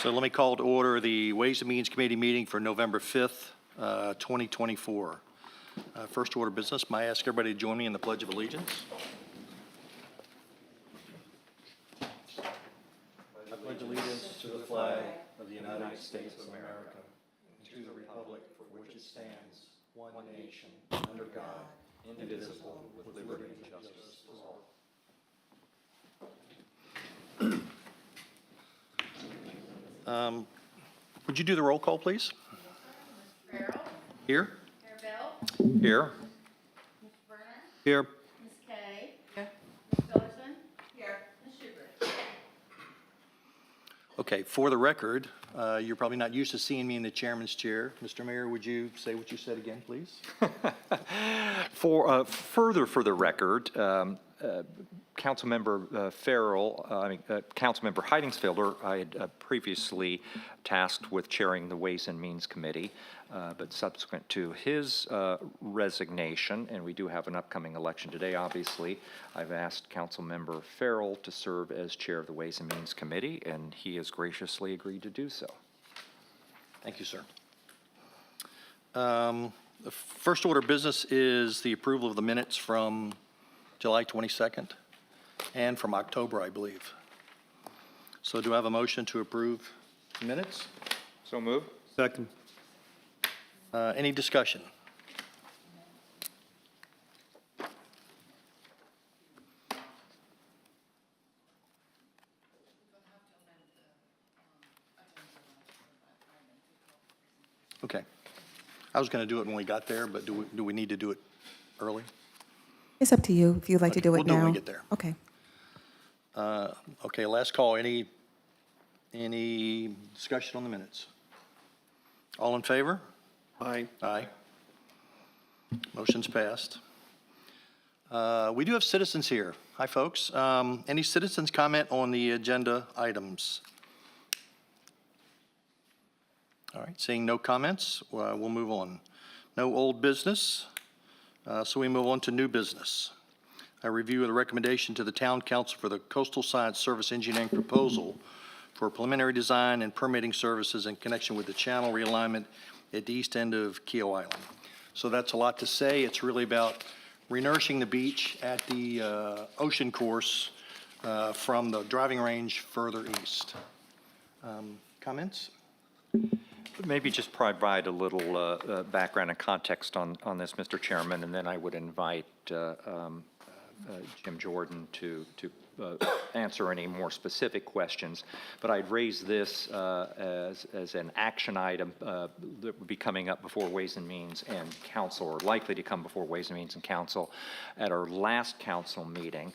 So let me call to order the Ways and Means Committee meeting for November 5th, 2024. First order of business, may I ask everybody to join me in the Pledge of Allegiance? I pledge allegiance to the flag of the United States of America and to the republic for which it stands, one nation, under God, indivisible, with liberty and justice for all. Would you do the roll call, please? Mr. Farrell? Here? Mayor Bell? Here. Mr. Vernon? Here. Ms. Kay? Here. Ms. Fullerton? Here. Ms. Schubert? Okay, for the record, you're probably not used to seeing me in the chairman's chair. Mr. Mayor, would you say what you said again, please? For the record, Councilmember Councilmember Heidingsfelder, I had previously tasked with chairing the Ways and Means Committee, but subsequent to his resignation, and we do have an upcoming election today, obviously, I've asked Councilmember Farrell to serve as chair of the Ways and Means Committee, and he has graciously agreed to do so. Thank you, sir. The first order of business is the approval of the minutes from July 22nd and from October, I believe. So do I have a motion to approve the minutes? So moved. Second. Any discussion? Okay. I was going to do it when we got there, but do we need to do it early? It's up to you if you'd like to do it We'll now. do it when we get there. Okay. Okay, last call. Any discussion on the minutes? All in favor? Aye. Aye. Motion's passed. We do have citizens here. Hi, folks. Any citizens comment on the agenda items? All right, seeing no comments, we'll move on. No old business, so we move on to new business. A review of the recommendation to the Town Council for the Coastal Science Service Engineering proposal for preliminary design and permitting services in connection with the channel realignment at the east end of Keogh Island. So that's a lot to say. It's really about renourishing the beach at the ocean course from the driving range further east. Comments? Maybe just provide a little background and context on this, Mr. Chairman, and then I would invite Jim Jordan to answer any more specific questions. But I'd raise this as an action item that would be coming up before Ways and Means and Council, or likely to come before Ways and Means and Council. At our last council meeting,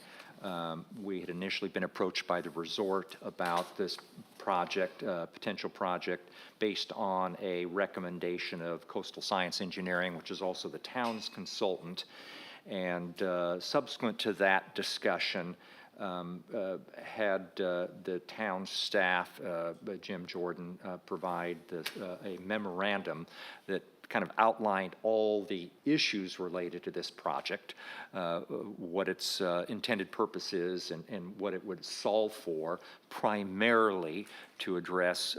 we had initially been approached by the resort about this project, potential project, based on a recommendation of Coastal Science Engineering, which is also the town's consultant. And subsequent to that discussion, had the town staff, Jim Jordan, provide a memorandum that kind of outlined all the issues related to this project, what its intended purpose is, and what it would solve for, primarily to address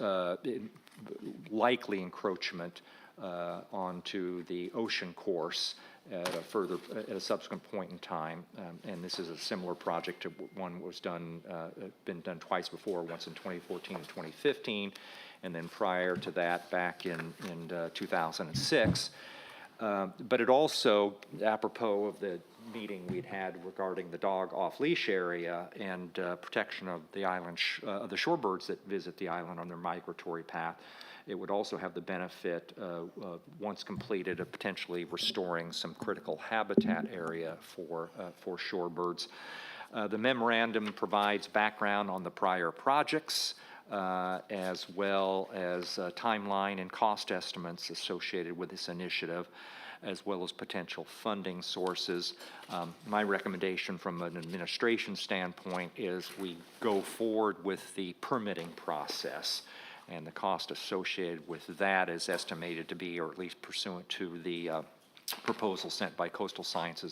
likely encroachment onto the ocean course at a subsequent point in time. And this is a similar project to one that was done, been done twice before, once in 2014 and 2015, and then prior to that back in 2006. But it also, apropos of the meeting we'd had regarding the dog off-leash area and protection of the island, the shorebirds that visit the island on their migratory path, it would also have the benefit, once completed, of potentially restoring some critical habitat area for shorebirds. The memorandum provides background on the prior projects, as well as timeline and cost estimates associated with this initiative, as well as potential funding sources. My recommendation from an administration standpoint is we go forward with the permitting process, and the cost associated with that is estimated to be, or at least pursuant to the proposal sent by Coastal Science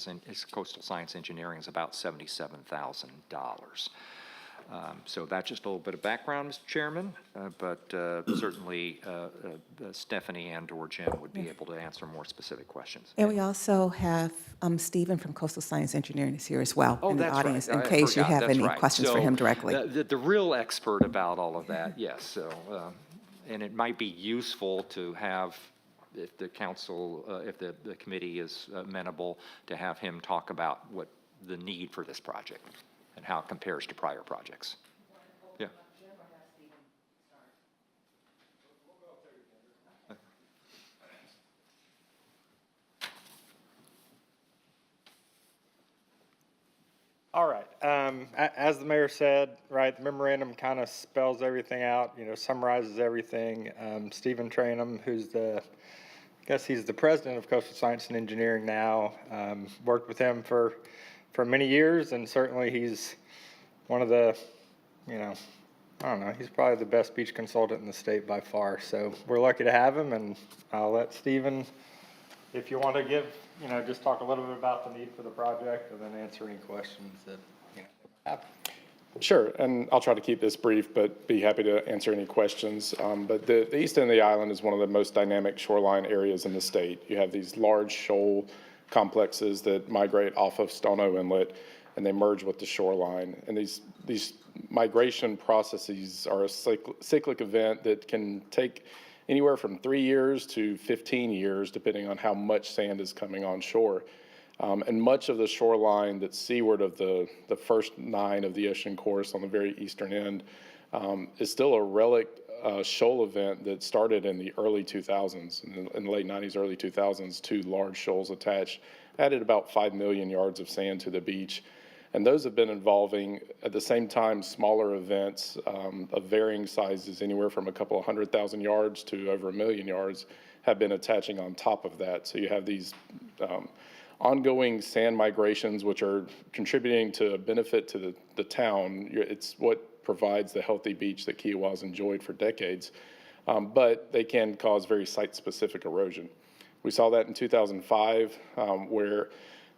Engineering, is about $77,000. So that's just a little bit of background, Mr. Chairman, but certainly Stephanie and/or Jim would be able to answer more specific questions. And we also have Stephen from Coastal Science Engineering is here as well Oh, in the that's right. audience, in I case you forgot. have That's any right. questions for So, him directly. The real expert about all of that, yes. So, and it might be useful to have, if the council, if the committee is amenable, to have him talk about what the need for this project and how it compares to prior projects. Yeah. All right. As the mayor said, right, the memorandum kind of spells everything out, summarizes everything. Stephen Trainum, who's I guess he's the president of Coastal Science and Engineering now, worked with him for many years, and certainly he's one of the, I don't know, he's probably the best beach consultant in the state by far. So we're lucky to have him, and I'll let Stephen, if you want to give, just talk a little bit about the need for the project and then answer any questions that, have. Sure, and I'll try to keep this brief, but be happy to answer any questions. But the east end of the island is one of the most dynamic shoreline areas in the state. You have these large shoal complexes that migrate off of Stono Inlet, and they merge with the shoreline. And these migration processes are a cyclic event that can take anywhere from 3 years to 15 years, depending on how much sand is coming on shore. And much of the shoreline that's seaward of the first 9 of the ocean course on the very eastern end is still a relic shoal event that started in the early 2000s, in the late 90s, early 2000s, 2 large shoals attached, added about 5 million yards of sand to the beach. And those have been involving, at the same time, smaller events of varying sizes, anywhere from a couple of 100,000 yards to over 1 million yards, have been attaching on top of that. So you have these ongoing sand migrations, which are contributing to a benefit to the town. It's what provides the healthy beach that Kiowa's enjoyed for decades, but they can cause very site-specific erosion. We saw that in 2005, where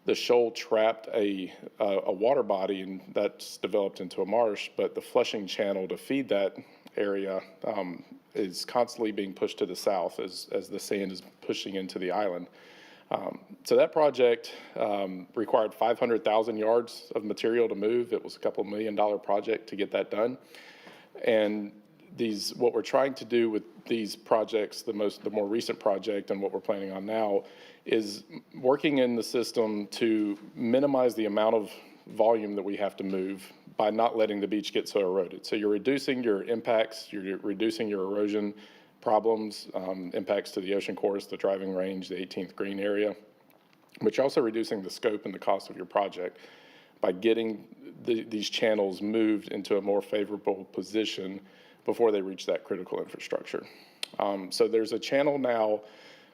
the shoal trapped a water body, and that's developed into a marsh, but the flushing channel to feed that area is constantly being pushed to the south as the sand is pushing into the island. So that project required 500,000 yards of material to move. It was a couple $1 million project to get that done. And what we're trying to do with these projects, the more recent project and what we're planning on now, is working in the system to minimize the amount of volume that we have to move by not letting the beach get so eroded. So you're reducing your impacts, you're reducing your erosion problems, impacts to the ocean course, the driving range, the 18th green area, but you're also reducing the scope and the cost of your project by getting these channels moved into a more favorable position before they reach that critical infrastructure. So there's a channel now.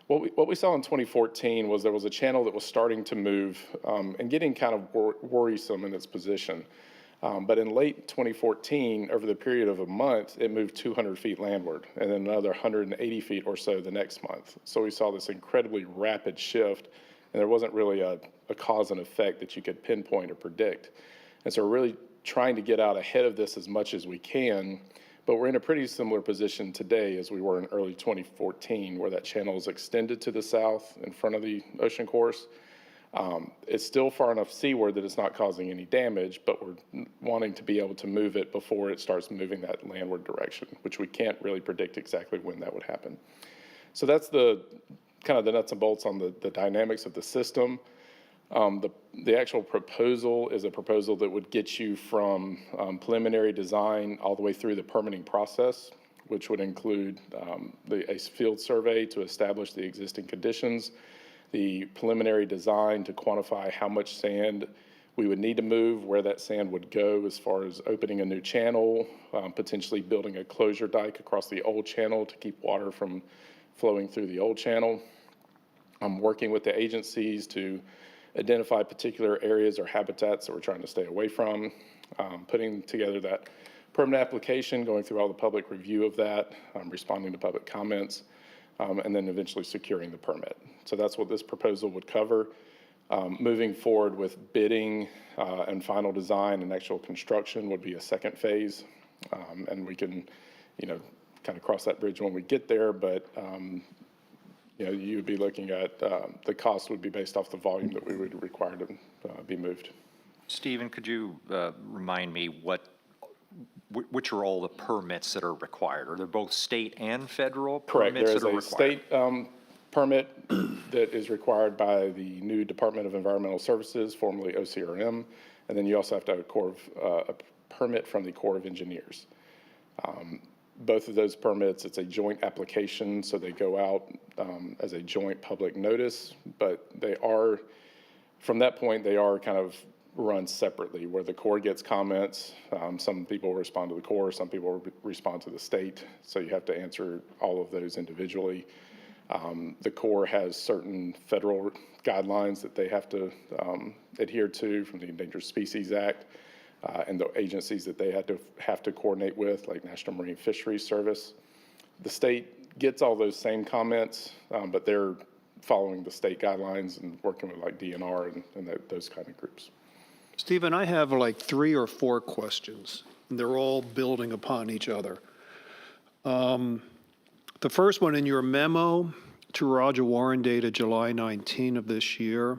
What we saw in 2014 was there was a channel that was starting to move and getting kind of worrisome in its position. But in late 2014, over the period of a month, it moved 200 feet landward and then another 180 feet or so the next month. So we saw this incredibly rapid shift, and there wasn't really a cause and effect that you could pinpoint or predict. And so we're really trying to get out ahead of this as much as we can, but we're in a pretty similar position today as we were in early 2014, where that channel is extended to the south in front of the ocean course. It's still far enough seaward that it's not causing any damage, but we're wanting to be able to move it before it starts moving that landward direction, which we can't really predict exactly when that would happen. So that's the kind of the nuts and bolts on the dynamics of the system. The actual proposal is a proposal that would get you from preliminary design all the way through the permitting process, which would include a field survey to establish the existing conditions, the preliminary design to quantify how much sand we would need to move, where that sand would go as far as opening a new channel, potentially building a closure dike across the old channel to keep water from flowing through the old channel. I'm working with the agencies to identify particular areas or habitats that we're trying to stay away from, putting together that permit application, going through all the public review of that, responding to public comments, and then eventually securing the permit. So that's what this proposal would cover. Moving forward with bidding and final design and actual construction would be a second phase. And we can, kind of cross that bridge when we get there, but, you would be looking at, the cost would be based off the volume that we would require to be moved. Stephen, could you remind me which are all the permits that are required? Are they both state and federal Correct. permits There that are is a required? state permit that is required by the new Department of Environmental Services, formerly OCRM, and then you also have to have a permit from the Corps of Engineers. Both of those permits, it's a joint application, so they go out as a joint public notice, but they are, from that point, they are kind of run separately, where the Corps gets comments. Some people respond to the Corps, some people respond to the state, so you have to answer all of those individually. The Corps has certain federal guidelines that they have to adhere to from the Endangered Species Act, and the agencies that they have to coordinate with, like National Marine Fisheries Service. The state gets all those same comments, but they're following the state guidelines and working with like DNR and those kind of groups. Stephen, I have like 3 or 4 questions. They're all building upon each other. The first one, in your memo to Roger Warren dated July 19 of this year,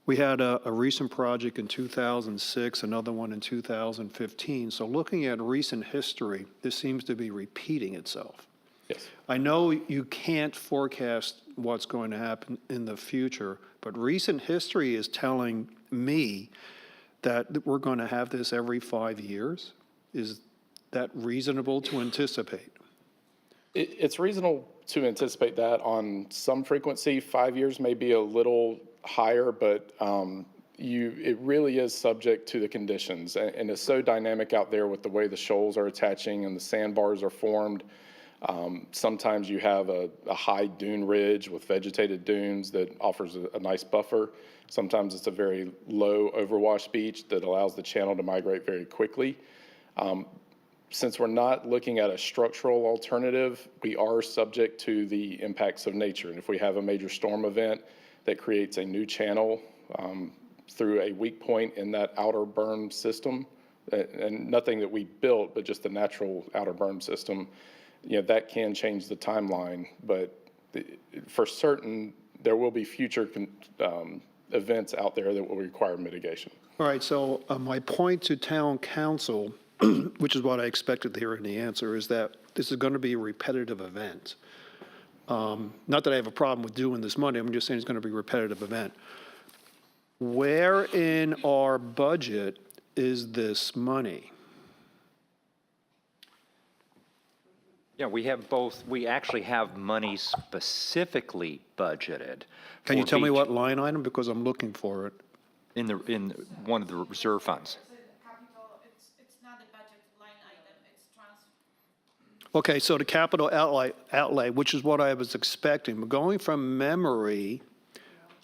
we had a recent project in 2006, another one in 2015. So looking at recent history, this seems to be repeating itself. Yes. I know you can't forecast what's going to happen in the future, but recent history is telling me that we're going to have this every 5 years. Is that reasonable to anticipate? It's reasonable to anticipate that on some frequency. 5 years may be a little higher, but it really is subject to the conditions. And it's so dynamic out there with the way the shoals are attaching and the sandbars are formed. Sometimes you have a high dune ridge with vegetated dunes that offers a nice buffer. Sometimes it's a very low overwash beach that allows the channel to migrate very quickly. Since we're not looking at a structural alternative, we are subject to the impacts of nature. And if we have a major storm event that creates a new channel through a weak point in that outer berm system, and nothing that we built, but just the natural outer berm system, that can change the timeline. But for certain, there will be future events out there that will require mitigation. All right, so my point to town council, which is what I expected to hear in the answer, is that this is going to be a repetitive event. Not that I have a problem with doing this Monday, I'm just saying it's going to be a repetitive event. Where in our budget is this money? Yeah, we have both. We actually have money specifically budgeted. Can you for tell me beach what line item? Because I'm looking for it. in one of the reserve funds? It's not a budget line item, it's transfer. Okay, so the capital outlay, which is what I was expecting, but going from memory,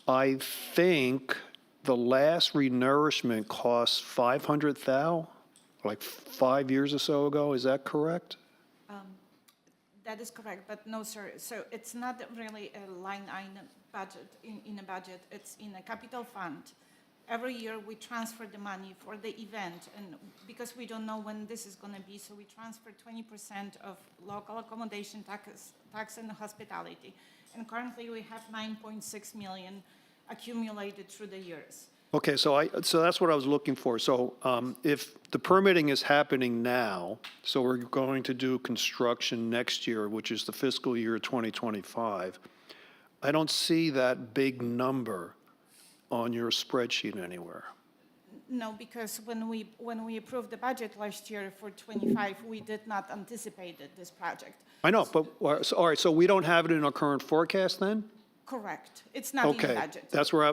I think the last renourishment cost 500,000, like 5 years or so ago. Is that correct? That is correct, but no, sir. So it's not really a line item budget in a budget. It's in a capital fund. Every year we transfer the money for the event, and because we don't know when this is going to be, so we transfer 20% of local accommodation tax and hospitality. And currently we have 9.6 million accumulated through the years. Okay, so that's what I was looking for. So if the permitting is happening now, so we're going to do construction next year, which is the fiscal year 2025, I don't see that big number on your spreadsheet anywhere. No, because when we approved the budget last year for 25, we did not anticipate this project. I know, but, all right, so we don't have it in our current forecast then? Correct. It's not in the Okay, budget. that's where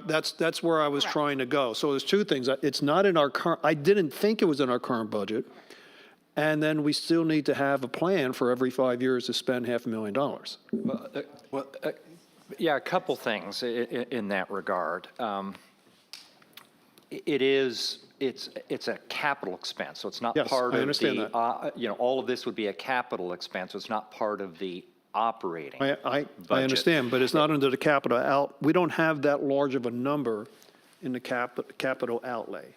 I was Correct. trying to go. So there's 2 things. It's not in our current, I didn't think it was in our current budget. And then we still need to have a plan for every 5 years to spend $500,000. Yeah, a couple things in that regard. It's a capital expense, so it's not Yes, part of I understand the, all of this would be a capital expense, so it's not part of the operating. I budget. understand, but it's not under the capital we don't have that large of a number in the capital outlay.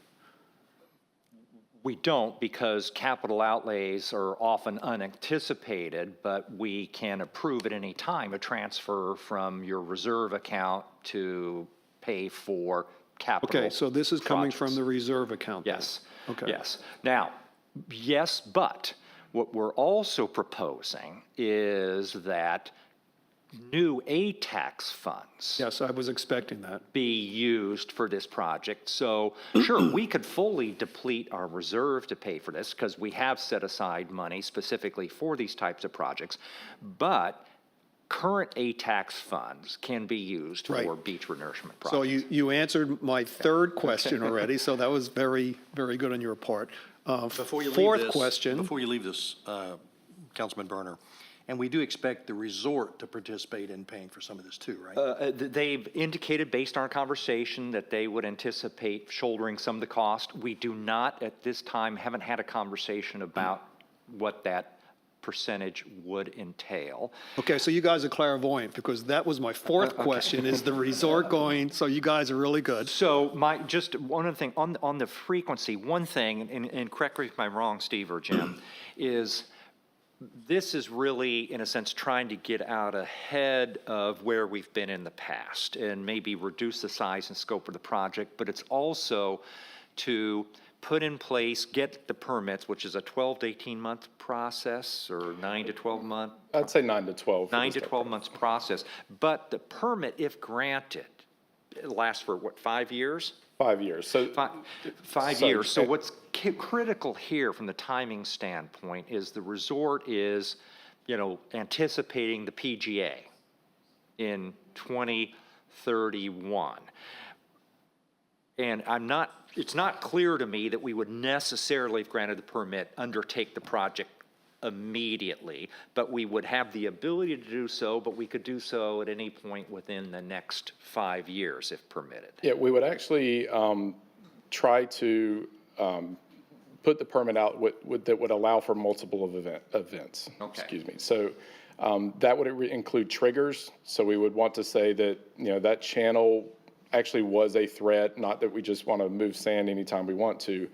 We don't, because capital outlays are often unanticipated, but we can approve at any time a transfer from your reserve account to pay for capital. Okay, so this is coming from projects. the reserve account then? Yes. Okay. Yes. Now, yes, but what we're also proposing is that new tax funds Yes, I was expecting that. be used for this project. So sure, we could fully deplete our reserve to pay for this because we have set aside money specifically for these types of projects. But current tax funds can be used Right. for beach renourishment projects. So you answered my third question already, so that was very, very good on your part. Before you leave Fourth this- question. Before you leave this, Councilman Berner, and we do expect the resort to participate in paying for some of this too, right? They've indicated, based on our conversation, that they would anticipate shouldering some of the cost. We do not, at this time, haven't had a conversation about what that percentage would entail. Okay, so you guys are clairvoyant, because that was my fourth question, is the resort going, so you guys are really good. So just one other thing, on the frequency, one thing, and correct me if I'm wrong, Steve or Jim, is this is really, in a sense, trying to get out ahead of where we've been in the past and maybe reduce the size and scope of the project, but it's also to put in place, get the permits, which is a 12 to 18-month process, or 9 to 12-month, I'd say 9 to 12. for 9 this to type 12 months process. But the permit, if granted, it lasts for, what, 5 years? 5 years. So Five So- years. So what's critical here from the timing standpoint is the resort is, anticipating the PGA in 2031. And it's not clear to me that we would necessarily, if granted the permit, undertake the project immediately, but we would have the ability to do so, but we could do so at any point within the next 5 years if permitted. Yeah, we would actually try to put the permit out that would allow for multiple events. Okay. Excuse me. So that would include triggers. So we would want to say that, that channel actually was a threat, not that we just want to move sand anytime we want to,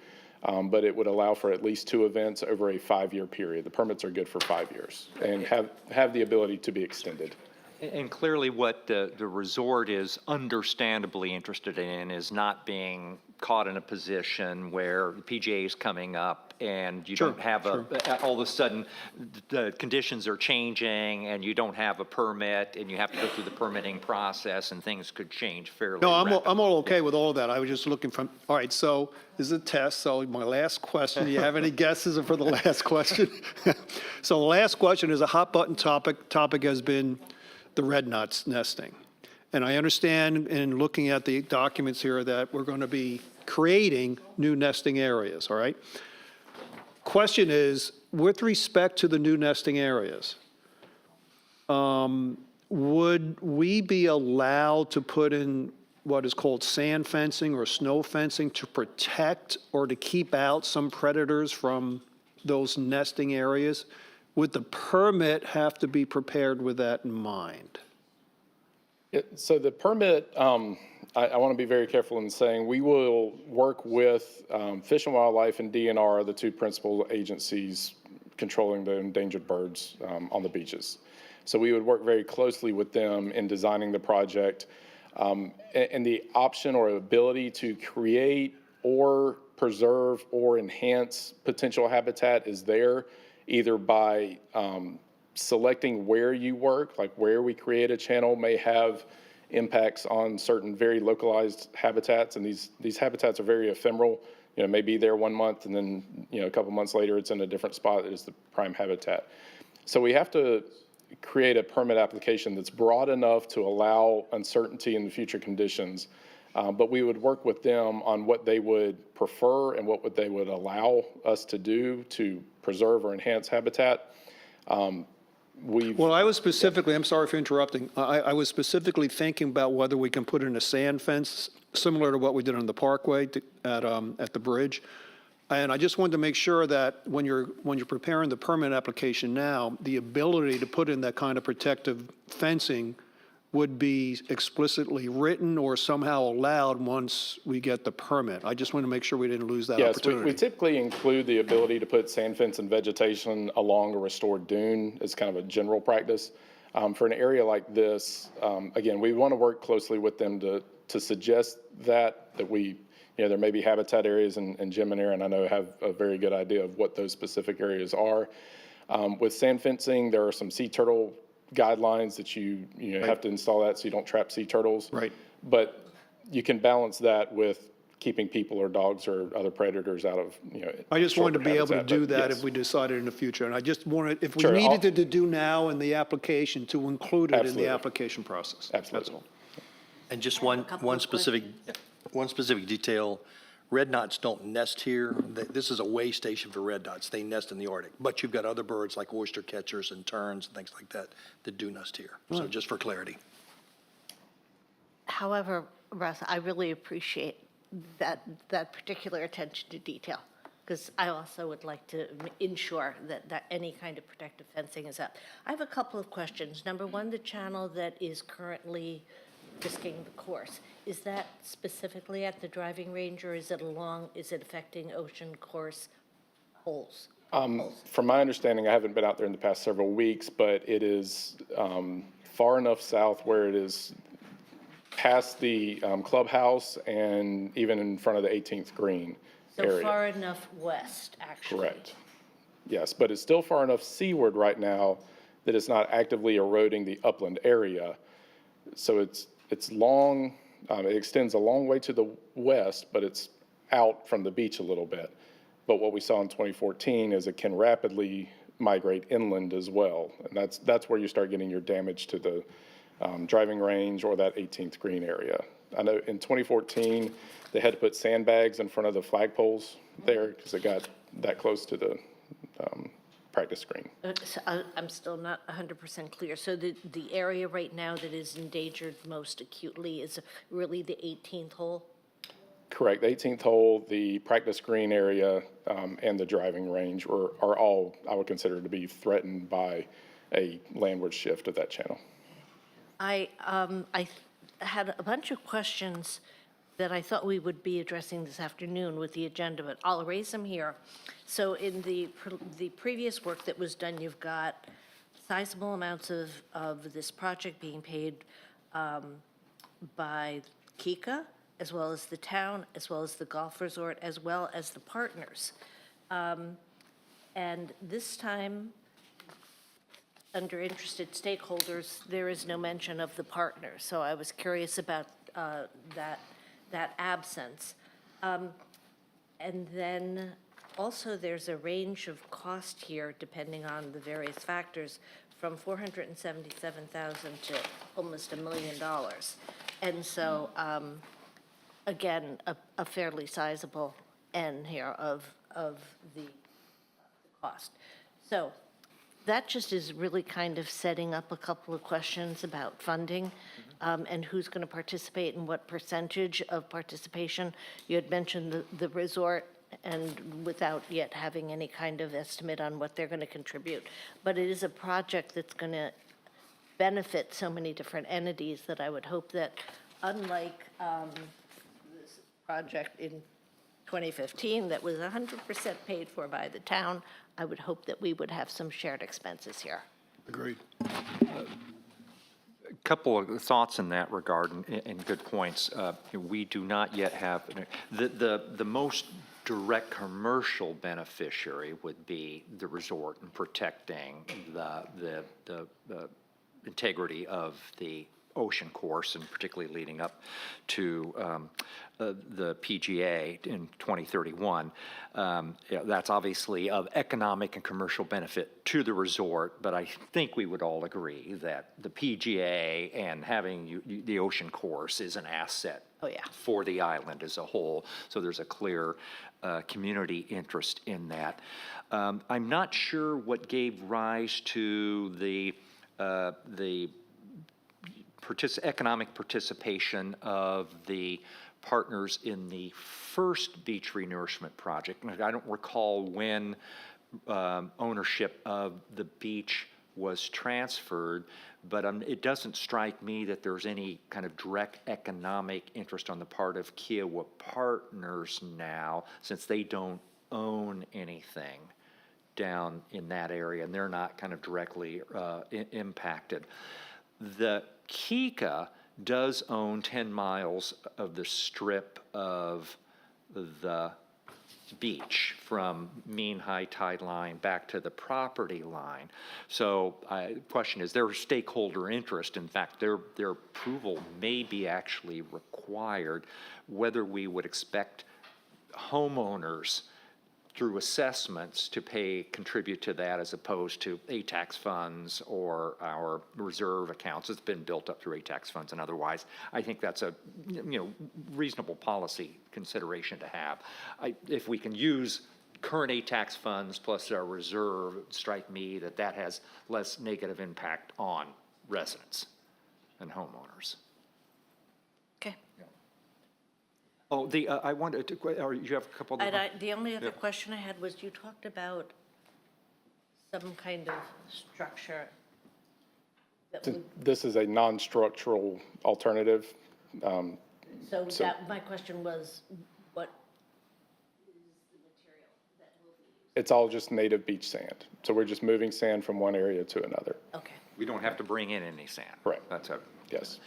but it would allow for at least 2 events over a 5-year period. The permits are good for 5 years and have the ability to be extended. And clearly what the resort is understandably interested in is not being caught in a position where the PGA is coming up and you don't have all of a sudden the conditions are changing and you don't have a permit and you have to go through the permitting process and things could change fairly No, rapidly. I'm all okay with all of that. I was just looking all right, so this is a test, so my last question, do you have any guesses for the last question? So the last question is a hot button topic. Topic has been the red knots nesting. And I understand in looking at the documents here that we're going to be creating new nesting areas, all right? Question is, with respect to the new nesting areas, would we be allowed to put in what is called sand fencing or snow fencing to protect or to keep out some predators from those nesting areas? Would the permit have to be prepared with that in mind? So the permit, I want to be very careful in saying we will work with Fish and Wildlife and DNR, the 2 principal agencies controlling the endangered birds on the beaches. So we would work very closely with them in designing the project. And the option or ability to create or preserve or enhance potential habitat is there, either by selecting where you work, like where we create a channel may have impacts on certain very localized habitats, and these habitats are very ephemeral. May be there 1 month and then, a couple months later it's in a different spot that is the prime habitat. So we have to create a permit application that's broad enough to allow uncertainty in the future conditions, but we would work with them on what they would prefer and what they would allow us to do to preserve or enhance habitat. Well, I was specifically, I'm sorry for interrupting, I was specifically thinking about whether we can put in a sand fence, similar to what we did on the Parkway at the bridge, And I just wanted to make sure that when you're preparing the permit application now, the ability to put in that kind of protective fencing would be explicitly written or somehow allowed once we get the permit. I just want to make sure we didn't lose that Yes, opportunity. we typically include the ability to put sand fence and vegetation along a restored dune as kind of a general practice. For an area like this, again, we want to work closely with them to suggest that we, there may be habitat areas, and Jim and Aaron, I know, have a very good idea of what those specific areas are. With sand fencing, there are some sea turtle guidelines that you have to install that so you don't trap sea turtles. Right. But you can balance that with keeping people or dogs or other predators out of, I just wanted to be able to habitat, do but that yes. if we decided in the future. And I just wanted, if we Sure, needed to do now in the application, to include it in Absolutely. the application process. Absolutely. That's all. And just couple one of specific detail, red knots don't nest here. This is a way station for red knots. They nest in the Arctic. But you've got other birds like oyster catchers and terns and things like that that do nest here. So just for clarity. However, Russ, I really appreciate that particular attention to detail, because I also would like to ensure that any kind of protective fencing is up. I have a couple of questions. Number one, the channel that is currently risking the course, is that specifically at the driving range, or is it affecting ocean course holes? From my understanding, I haven't been out there in the past several weeks, but it is far enough south where it is past the clubhouse and even in front of the 18th green area. So far enough west, actually? Correct. Yes, but it's still far enough seaward right now that it's not actively eroding the upland area. So it's long, it extends a long way to the west, but it's out from the beach a little bit. But what we saw in 2014 is it can rapidly migrate inland as well. And that's where you start getting your damage to the driving range or that 18th green area. I know in 2014, they had to put sandbags in front of the flagpoles there because it got that close to the practice green. So I'm still not 100% clear. So the area right now that is endangered most acutely is really the 18th hole? Correct. The 18th hole, the practice green area, and the driving range are all, I would consider to be threatened by a landward shift of that channel. I had a bunch of questions that I thought we would be addressing this afternoon with the agenda, but I'll raise them here. So in the previous work that was done, you've got sizable amounts of this project being paid by Kika, as well as the town, as well as the golf resort, as well as the partners. And this time, under interested stakeholders, there is no mention of the partners. So I was curious about that absence. And then also there's a range of cost here, depending on the various factors, from $477,000 to almost $1 million. And so, again, a fairly sizable N here of the cost. So that just is really kind of setting up a couple of questions about funding and who's going to participate and what percentage of participation. You had mentioned the resort, and without yet having any kind of estimate on what they're going to contribute. But it is a project that's going to benefit so many different entities that I would hope that, unlike this project in 2015 that was 100% paid for by the town, I would hope that we would have some shared expenses here. Agreed. A couple of thoughts in that regard and good points. We do not yet have, the most direct commercial beneficiary would be the resort and protecting the integrity of the ocean course, and particularly leading up to the PGA in 2031. That's obviously of economic and commercial benefit to the resort, but I think we would all agree that the PGA and having the ocean course is an asset for the island as a whole. So there's a clear community interest in that. I'm not sure what gave rise to the economic participation of the partners in the first beach renourishment project. And I don't recall when ownership of the beach was transferred, but it doesn't strike me that there's any kind of direct economic interest on the part of Kiowa Partners now, since they don't own anything down in that area, and they're not kind of directly impacted. The Kika does own 10 miles of the strip of the beach from mean high tide line back to the property line. So the question is, their stakeholder interest, in fact, their approval may be actually required, whether we would expect homeowners through assessments to contribute to that as opposed to tax funds or our reserve accounts. It's been built up through tax funds and otherwise. I think that's a reasonable policy consideration to have. If we can use current tax funds plus our reserve, it would strike me that that has less negative impact on residents and homeowners. Okay. Oh, I wanted to, or you have a couple of. The only other question I had was, you talked about some kind of structure that would, This is a non-structural alternative. so that, my question was, what is the material that will be used? It's all just native beach sand. So we're just moving sand from one area to another. Okay. We don't have to bring in any sand. Correct. That's a. Yes.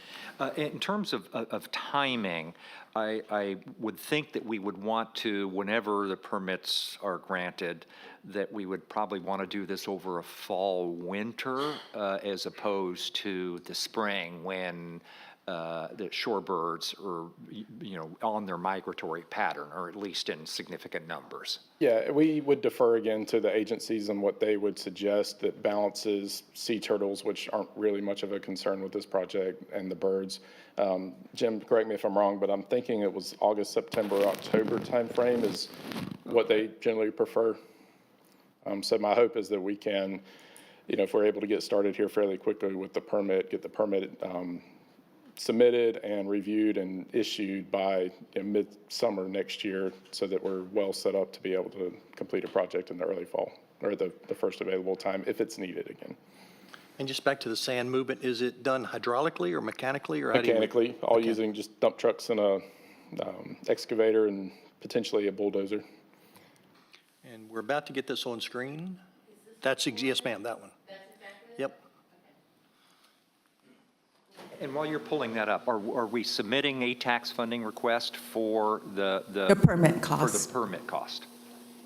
In terms of timing, I would think that we would want to, whenever the permits are granted, that we would probably want to do this over a fall, winter, as opposed to the spring when the shorebirds are, on their migratory pattern, or at least in significant numbers. Yeah, we would defer again to the agencies and what they would suggest that balances sea turtles, which aren't really much of a concern with this project, and the birds. Jim, correct me if I'm wrong, but I'm thinking it was August, September, October timeframe is what they generally prefer. So my hope is that we can, if we're able to get started here fairly quickly with the permit, get the permit submitted and reviewed and issued by midsummer next year, so that we're well set up to be able to complete a project in the early fall, or the first available time if it's needed again. And just back to the sand movement, is it done hydraulically or mechanically, or how do you? Mechanically, all using just dump trucks and a excavator and potentially a bulldozer. And we're about to get this on screen. Yes, ma'am, that one. That's exactly it? Yep. And while you're pulling that up, are we submitting a tax funding request for the permit For cost. the permit cost?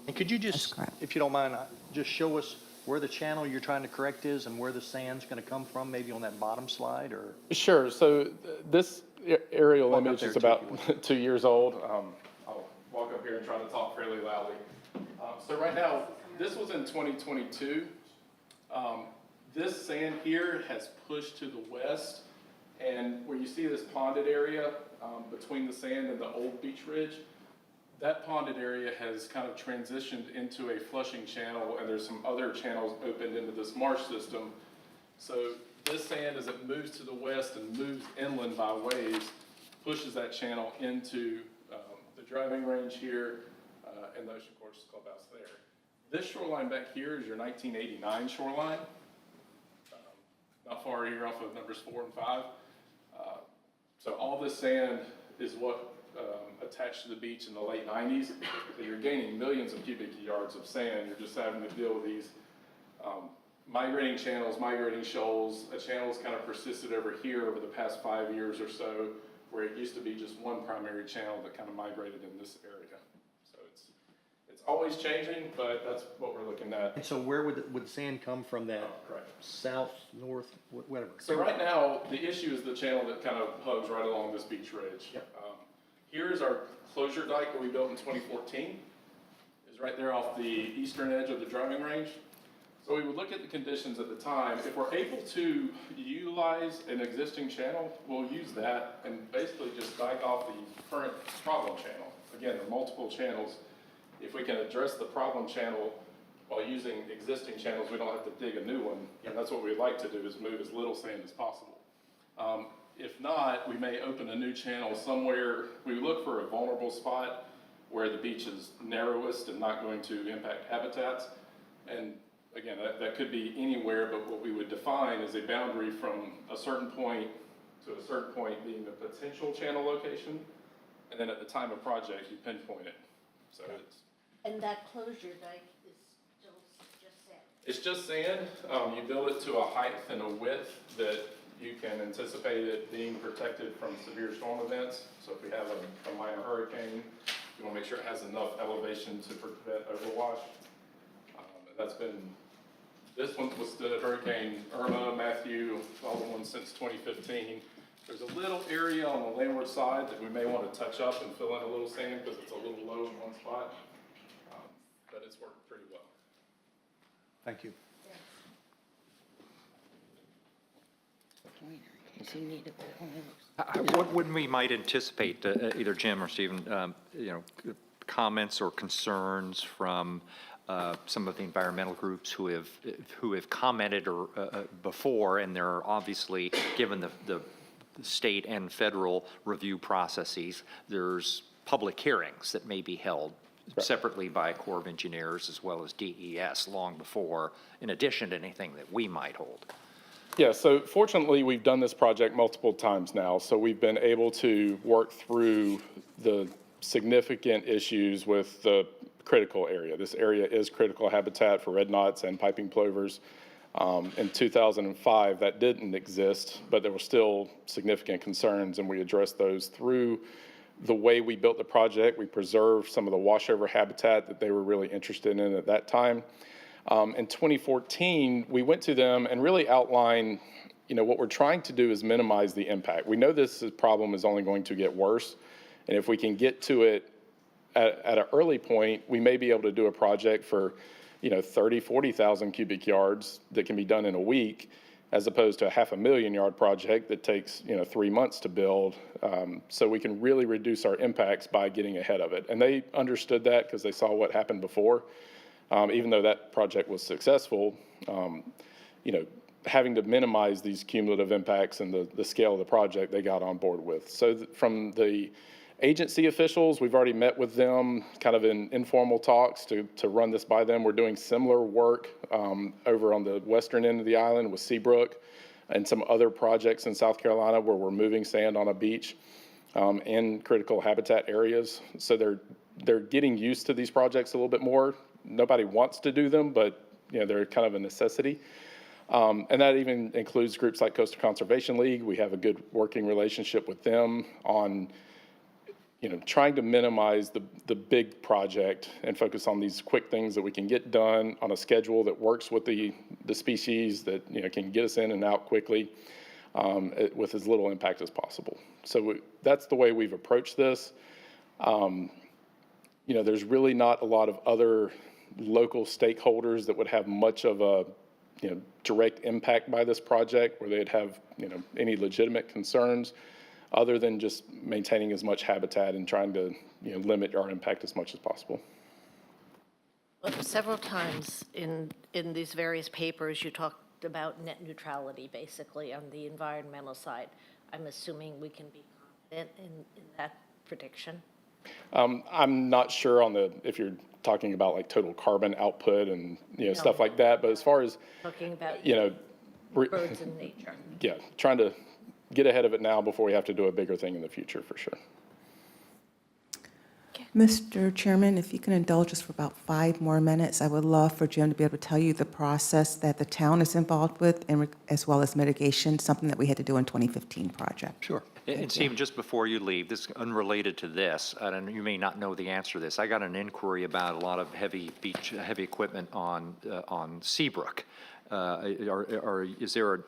And could you just, correct. if you don't mind, just show us where the channel you're trying to correct is and where the sand's going to come from, maybe on that bottom slide, or? Sure. So this aerial Walk up image there, is too, about if you 2 years old. I'll walk up here and try to talk fairly loudly. So right now, this was in 2022. This sand here has pushed to the west, and where you see this ponded area between the sand and the old beach ridge, that ponded area has kind of transitioned into a flushing channel, and there's some other channels opened into this marsh system. So this sand, as it moves to the west and moves inland by waves, pushes that channel into the driving range here and the Ocean Course Clubhouse there. This shoreline back here is your 1989 shoreline, not far here off of numbers 4 and 5. So all this sand is what attached to the beach in the late 90s. So you're gaining millions of cubic yards of sand. You're just having to deal with these migrating channels, migrating shoals. A channel's kind of persisted over here over the past 5 years or so, where it used to be just one primary channel that kind of migrated in this area. So it's always changing, but that's what we're looking at. And so where would the sand come from, that Correct. south, north, whatever? So right now, the issue is the channel that kind of hugs right along this beach ridge. Yep. Here is our closure dike that we built in 2014. It's right there off the eastern edge of the driving range. So we would look at the conditions at the time. If we're able to utilize an existing channel, we'll use that and basically just dike off the current problem channel. Again, there are multiple channels. If we can address the problem channel while using existing channels, we don't have to dig a new one. And that's what we'd like to do, is move as little sand as possible. If not, we may open a new channel somewhere. We look for a vulnerable spot where the beach is narrowest and not going to impact habitats. And again, that could be anywhere, but what we would define is a boundary from a certain point to a certain point being the potential channel location. And then at the time of project, you pinpoint it. So And that closure dike is still just sand? it's just sand. You build it to a height and a width that you can anticipate it being protected from severe storm events. So if we have a minor hurricane, you want to make sure it has enough elevation to prevent overwash. This one withstood Hurricane Irma, Matthew, all the ones since 2015. There's a little area on the landward side that we may want to touch up and fill in a little sand because it's a little low in one spot. But it's worked pretty well. Thank you. What we might anticipate, either Jim or Stephen, comments or concerns from some of the environmental groups who have commented or before, and they're obviously, given the state and federal review processes, there's public hearings that may be held separately by Corps of Engineers as well as DES long before, in addition to anything that we might hold. Yeah, so fortunately, we've done this project multiple times now, so we've been able to work through the significant issues with the critical area. This area is critical habitat for red knots and piping plovers. In 2005, that didn't exist, but there were still significant concerns, and we addressed those through the way we built the project. We preserved some of the washover habitat that they were really interested in at that time. In 2014, we went to them and really outlined, what we're trying to do is minimize the impact. We know this problem is only going to get worse, and if we can get to it at an early point, we may be able to do a project for, 30, 40,000 cubic yards that can be done in a week, as opposed to a 500,000 yard project that takes, 3 months to build. So we can really reduce our impacts by getting ahead of it. And they understood that because they saw what happened before. Even though that project was successful, having to minimize these cumulative impacts and the scale of the project, they got on board with. So from the agency officials, we've already met with them kind of in informal talks to run this by them. We're doing similar work over on the western end of the island with Seabrook and some other projects in South Carolina where we're moving sand on a beach in critical habitat areas. So they're getting used to these projects a little bit more. Nobody wants to do them, but they're kind of a necessity. And that even includes groups like Coastal Conservation League. We have a good working relationship with them on trying to minimize the big project and focus on these quick things that we can get done on a schedule that works with the species that can get us in and out quickly with as little impact as possible. So that's the way we've approached this. There's really not a lot of other local stakeholders that would have much of a direct impact by this project where they'd have any legitimate concerns other than just maintaining as much habitat and trying to limit our impact as much as possible. Well, several times in these various papers, you talked about net neutrality, basically, on the environmental side. I'm assuming we can be confident in that prediction? I'm not sure if you're talking about like total carbon output and stuff like that, but as far as Talking about birds and nature. Yeah, trying to get ahead of it now before we have to do a bigger thing in the future, for sure. Mr. Chairman, if you can indulge us for about 5 more minutes, I would love for Jim to be able to tell you the process that the town is involved with, as well as mitigation, something that we had to do in 2015 project. Sure. And Stephen, just before you leave, this is unrelated to this, and you may not know the answer to this. I got an inquiry about a lot of heavy equipment on Seabrook. Is there a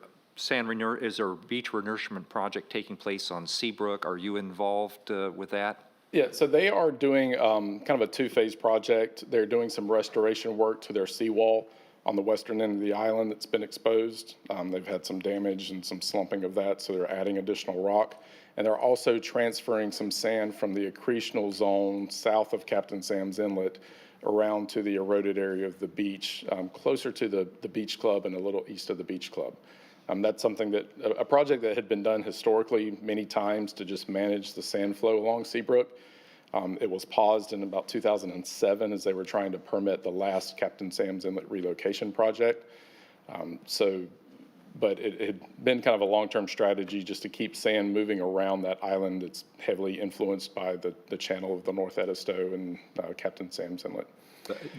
beach renourishment project taking place on Seabrook? Are you involved with that? Yeah, so they are doing kind of a 2-phase project. They're doing some restoration work to their seawall on the western end of the island that's been exposed. They've had some damage and some slumping of that, so they're adding additional rock. And they're also transferring some sand from the accretional zone south of Captain Sam's Inlet around to the eroded area of the beach, closer to the beach club and a little east of the beach club. That's something that, a project that had been done historically many times to just manage the sand flow along Seabrook. It was paused in about 2007 as they were trying to permit the last Captain Sam's Inlet relocation project. But it had been kind of a long-term strategy just to keep sand moving around that island that's heavily influenced by the channel of the North Edisto and Captain Sam's Inlet.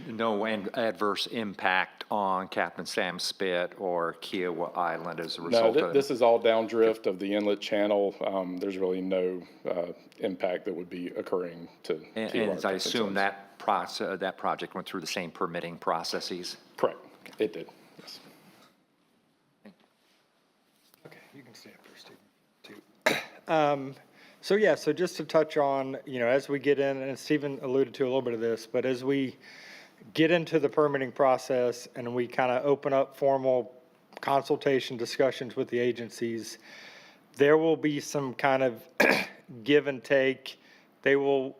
No adverse impact on Captain Sam Spit or Kiowa Island as a No, result of this is all downdrift of the inlet channel. There's really no impact that would be occurring to And Kiowa or I Captain assume Sam's. that project went through the same permitting processes? Correct, it did, yes. Okay, you can stay up there, Stephen, too. So just to touch on, as we get in, and Stephen alluded to a little bit of this, but as we get into the permitting process and we kind of open up formal consultation discussions with the agencies, there will be some kind of give and take. We will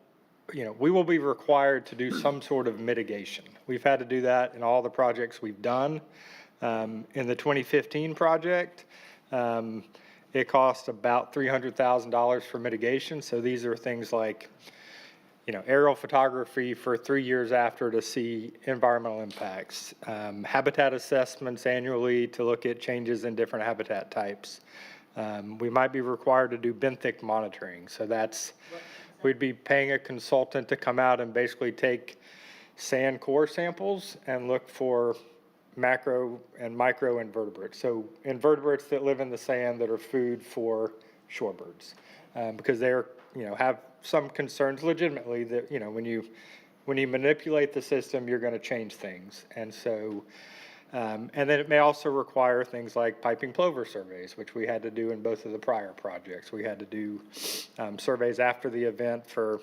be required to do some sort of mitigation. We've had to do that in all the projects we've done. In the 2015 project, it cost about $300,000 for mitigation. So these are things like, aerial photography for 3 years after to see environmental impacts, habitat assessments annually to look at changes in different habitat types. We might be required to do benthic monitoring. So we'd be paying a consultant to come out and basically take sand core samples and look for macro and micro invertebrates. So invertebrates that live in the sand that are food for shorebirds, because they're, have some concerns legitimately that, when you manipulate the system, you're going to change things. And so, and then it may also require things like piping plover surveys, which we had to do in both of the prior projects. We had to do surveys after the event for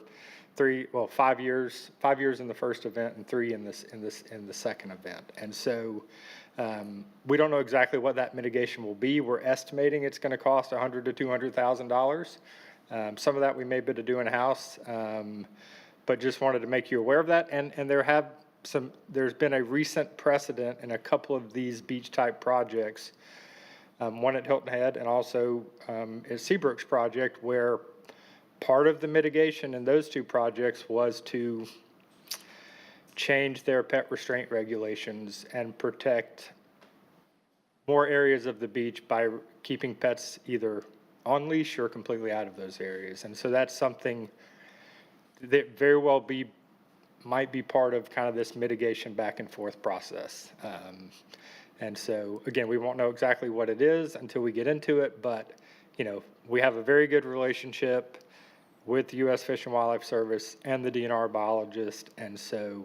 5 years in the first event and 3 in the second event. And so we don't know exactly what that mitigation will be. We're estimating it's going to cost $100,000 to $200,000. Some of that we may be able to do in-house, but just wanted to make you aware of that. And there's been a recent precedent in a couple of these beach type projects, one at Hilton Head and also at Seabrook's project, where part of the mitigation in those 2 projects was to change their pet restraint regulations and protect more areas of the beach by keeping pets either on leash or completely out of those areas. And so that's something that very well might be part of kind of this mitigation back and forth process. And so, again, we won't know exactly what it is until we get into it, but, we have a very good relationship with the U.S. Fish and Wildlife Service and the DNR biologist. And so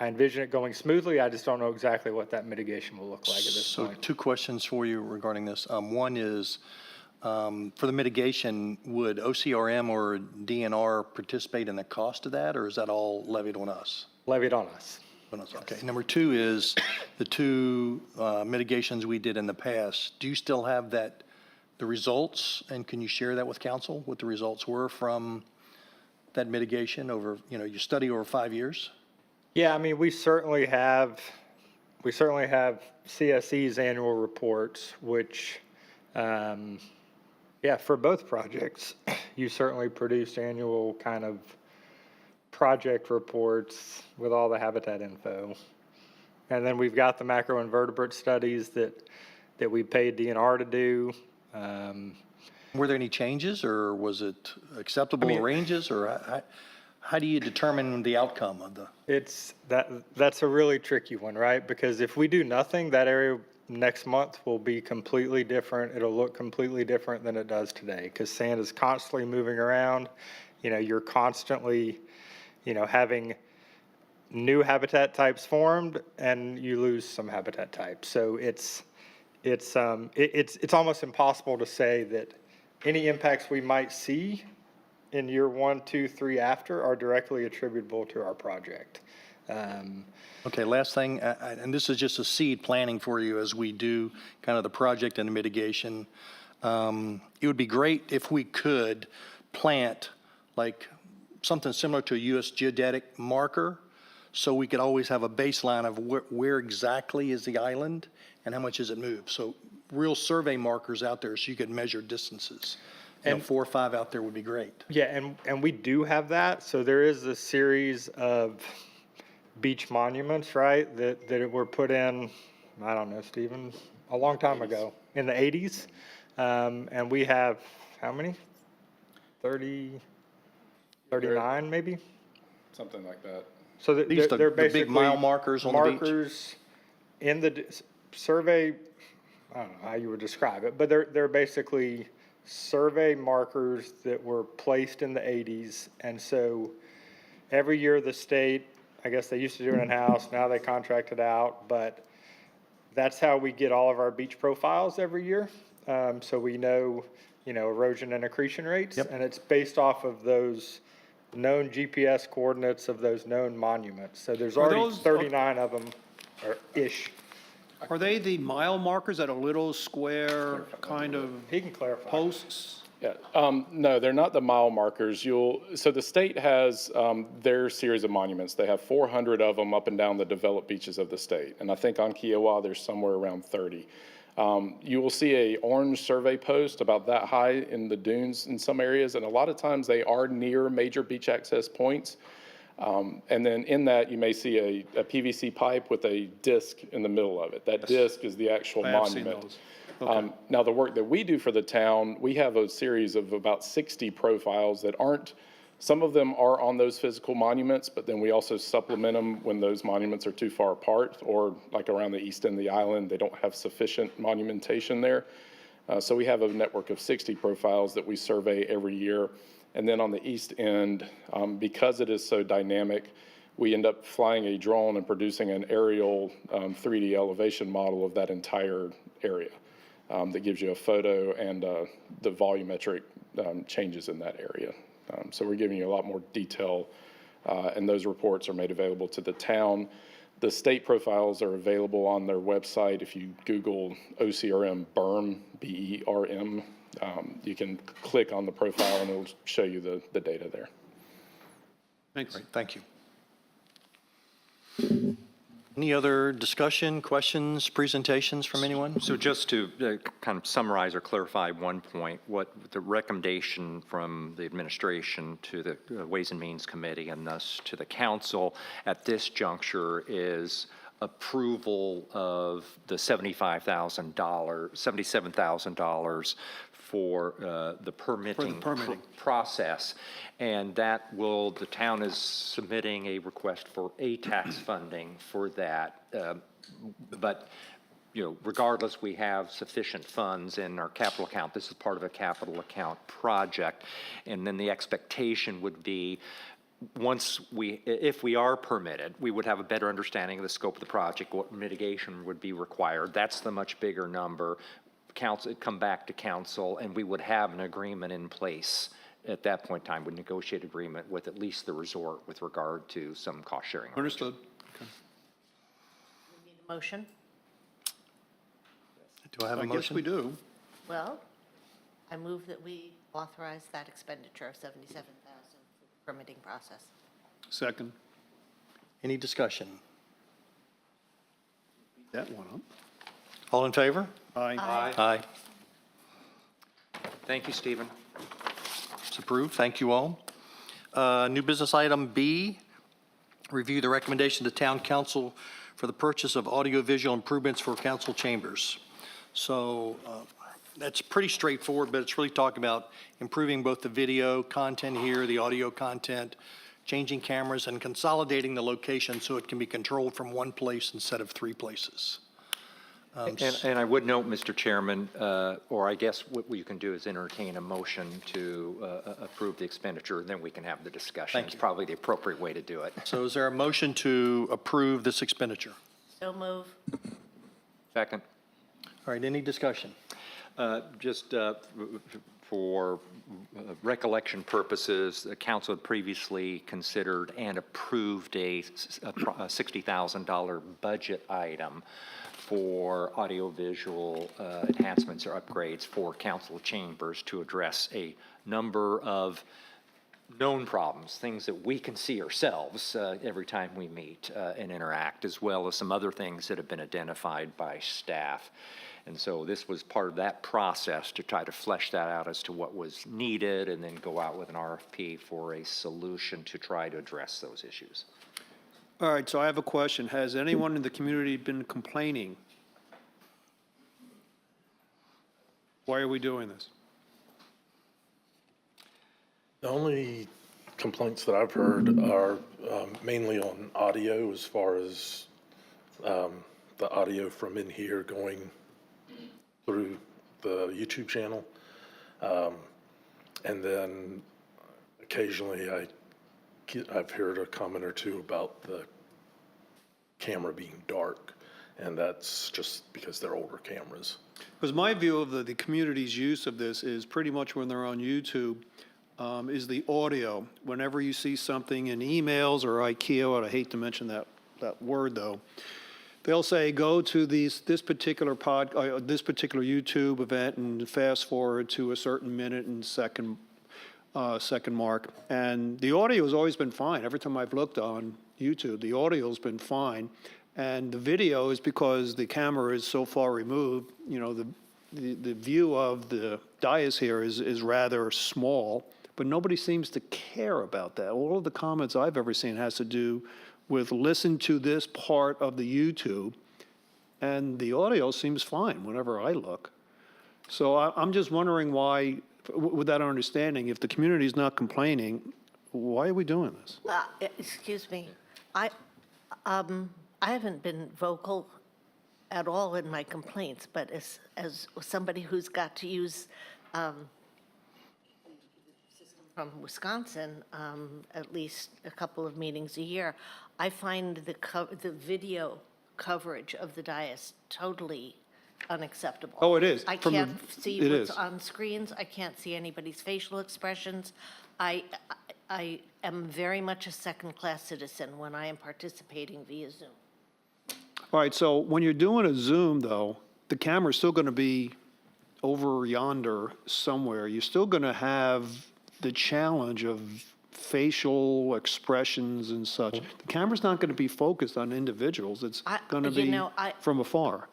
I envision it going smoothly. I just don't know exactly what that mitigation will look like at this point. So 2 questions for you regarding this. One is, for the mitigation, would OCRM or DNR participate in the cost of that, or is that all levied on us? Levied on us. Okay. Number 2 is the 2 mitigations we did in the past. Do you still have the results, and can you share that with council, what the results were from that mitigation over, your study over 5 years? Yeah, I mean, we certainly have CSE's annual reports, which, for both projects, you certainly produced annual kind of project reports with all the habitat info. And then we've got the macroinvertebrate studies that we paid DNR to do. Were there any changes, or was it acceptable ranges, or how do you determine the outcome of the? That's a really tricky one, right? Because if we do nothing, that area next month will be completely different. It'll look completely different than it does today, because sand is constantly moving around. You're constantly, having new habitat types formed, and you lose some habitat types. So it's almost impossible to say that any impacts we might see in year 1, 2, 3 after are directly attributable to our project. Okay, last thing, and this is just a seed planning for you as we do kind of the project and the mitigation. It would be great if we could plant like something similar to a U.S. geodetic marker, so we could always have a baseline of where exactly is the island and how much is it moved. So real survey markers out there so you could measure distances. You know, And- 4 or 5 out there would be great. Yeah, and we do have that. So there is a series of beach monuments, right, that were put in, I don't know, Stephen, a long time ago, in the 80s. And we have, how many? 30, 39 maybe? Something like that. So These they're the big basically mile markers on the beach? markers in the survey, I don't know how you would describe it, but they're basically survey markers that were placed in the 80s. And so every year the state, I guess they used to do it in-house, now they contract it out, but that's how we get all of our beach profiles every year. So we know, erosion and accretion rates. Yep. And it's based off of those known GPS coordinates of those known monuments. So there's Are already those- 39 of them, or ish. Are they the mile markers that are little square kind of He can clarify. posts? Yeah, no, they're not the mile markers. So the state has their series of monuments. They have 400 of them up and down the developed beaches of the state. And I think on Kiowa, there's somewhere around 30. You will see a orange survey post about that high in the dunes in some areas. And a lot of times they are near major beach access points. And then in that, you may see a PVC pipe with a disc in the middle of it. That disc is the actual I have seen monument. those. Okay. Now, the work that we do for the town, we have a series of about 60 profiles that aren't, some of them are on those physical monuments, but then we also supplement them when those monuments are too far apart, or like around the east end of the island, they don't have sufficient monumentation there. So we have a network of 60 profiles that we survey every year. And then on the east end, because it is so dynamic, we end up flying a drone and producing an aerial 3D elevation model of that entire area that gives you a photo and the volumetric changes in that area. So we're giving you a lot more detail, and those reports are made available to the town. The state profiles are available on their website. If you Google OCRM BERM, B-E-R-M, you can click on the profile and it'll show you the data there. Thanks. Great, thank you. Any other discussion, questions, presentations from anyone? So just to kind of summarize or clarify one point, what the recommendation from the administration to the Ways and Means Committee and thus to the council at this juncture is approval of the $77,000 for the permitting process. And that the town is submitting a request for tax funding for that. But, regardless, we have sufficient funds in our capital account. This is part of a capital account project. And then the expectation would be, if we are permitted, we would have a better understanding of the scope of the project, what mitigation would be required. That's the much bigger number. Council, come back to council, and we would have an agreement in place at that point in time, would negotiate agreement with at least the resort with regard to some cost sharing. Understood. Need a motion? Do I have a I motion? guess we do. Well, I move that we authorize that expenditure of $77,000 for the permitting process. Second. Any discussion? That one up. All in favor? Aye. Aye. Thank you, Stephen. It's approved. Thank you all. New business item B, review the recommendation to town council for the purchase of audiovisual improvements for council chambers. So that's pretty straightforward, but it's really talking about improving both the video content here, the audio content, changing cameras, and consolidating the location so it can be controlled from one place instead of 3 places. And I would note, Mr. Chairman, or I guess what you can do is entertain a motion to approve the expenditure, and then we can have the discussion. Thank It's you. probably the appropriate way to do it. So is there a motion to approve this expenditure? So move. Second. All right, any discussion? Just for recollection purposes, the council had previously considered and approved a $60,000 budget item for audiovisual enhancements or upgrades for council chambers to address a number of known problems, things that we can see ourselves every time we meet and interact, as well as some other things that have been identified by staff. And so this was part of that process to try to flesh that out as to what was needed and then go out with an RFP for a solution to try to address those issues. All right, so I have a question. Has anyone in the community been complaining? Why are we doing this? The only complaints that I've heard are mainly on audio, as far as the audio from in here going through the YouTube channel. And then occasionally I've heard a comment or two about the camera being dark, and that's just because they're older cameras. Because my view of the community's use of this is pretty much when they're on YouTube, is the audio. Whenever you see something in emails or IKEA, and I hate to mention that word though, they'll say, go to this particular YouTube event and fast forward to a certain minute and second mark. And the audio has always been fine. Every time I've looked on YouTube, the audio's been fine. And the video is because the camera is so far removed, you know, the view of the dais here is rather small, but nobody seems to care about that. All of the comments I've ever seen has to do with listen to this part of the YouTube, and the audio seems fine whenever I look. So I'm just wondering why, with that understanding, if the community's not complaining, why are we doing this? Excuse me, I haven't been vocal at all in my complaints, but as somebody who's got to use from Wisconsin, at least a couple of meetings a year, I find the video coverage of the dais totally unacceptable. Oh, it is. I From the- can't see it what's is. on screens. I can't see anybody's facial expressions. I am very much a second-class citizen when I am participating via Zoom. All right, so when you're doing a Zoom, though, the camera's still going to be over yonder somewhere. You're still going to have the challenge of facial expressions and such. The camera's not going to be focused on individuals. It's going to you be know, from afar.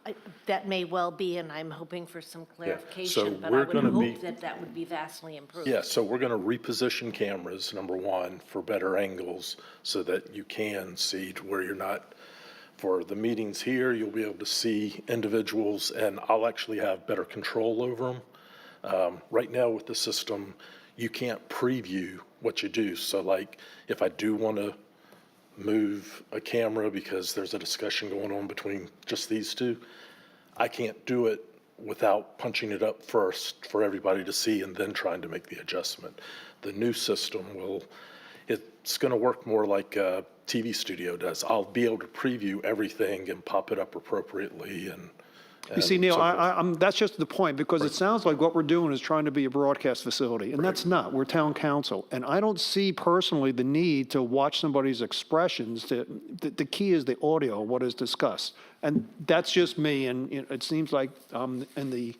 That may well be, and I'm hoping for some clarification, but I we're would gonna be- hope that that would be vastly improved. Yeah, so we're going to reposition cameras, number one, for better angles so that you can see to where you're not, for the meetings here, you'll be able to see individuals, and I'll actually have better control over them. Right now with the system, you can't preview what you do. So like, if I do want to move a camera because there's a discussion going on between just these two, I can't do it without punching it up first for everybody to see and then trying to make the adjustment. The new system it's going to work more like a TV studio does. I'll be able to preview everything and pop it up appropriately and You see, Neil, so forth. I'm, that's just the point, because it sounds like what we're doing is trying to be a broadcast facility, and that's not. We're town council. And I don't see personally the need to watch somebody's expressions. The key is the audio, what is discussed. And that's just me, and you know, it seems like I'm in the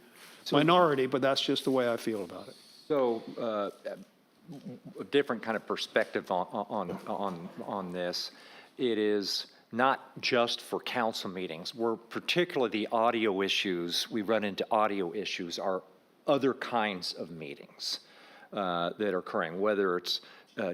minority, but that's just the way I feel about it. So, a different kind of perspective on this. It is not just for council meetings. We're particularly the audio issues, we run into audio issues are other kinds of meetings that are occurring, whether it's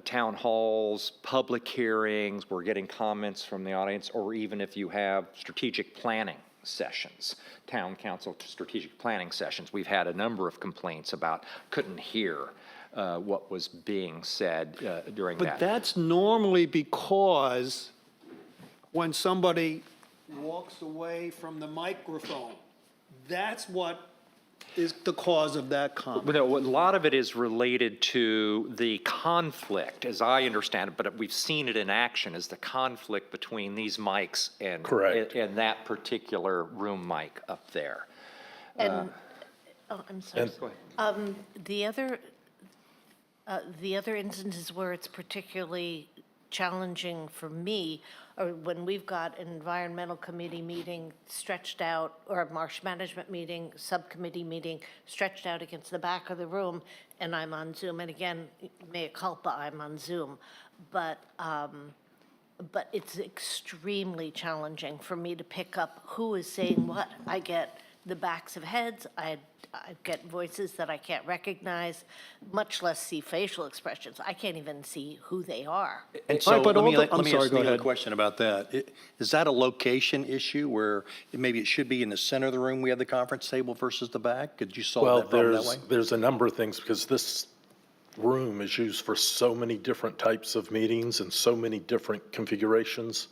town halls, public hearings, we're getting comments from the audience, or even if you have strategic planning sessions, town council strategic planning sessions. We've had a number of complaints about couldn't hear what was being said during that. But that's normally because when somebody walks away from the microphone, that's what is the cause of that comment. But no, a lot of it is related to the conflict, as I understand it, but we've seen it in action, is the conflict between these mics and Correct. and that particular room mic up there. And, I'm sorry. And- Go ahead. The other instances where it's particularly challenging for me are when we've got an environmental committee meeting stretched out, or a marsh management meeting, subcommittee meeting stretched out against the back of the room, and I'm on Zoom. And again, mea culpa, I'm on Zoom. But it's extremely challenging for me to pick up who is saying what. I get the backs of heads, I get voices that I can't recognize, much less see facial expressions. I can't even see who they are. And so but all the- let I'm me sorry, ask go Neil a ahead. question about that. Is that a location issue where maybe it should be in the center of the room we have the conference table versus the back? Could you solve Well, that problem that way? there's a number of things, because this room is used for so many different types of meetings and so many different configurations.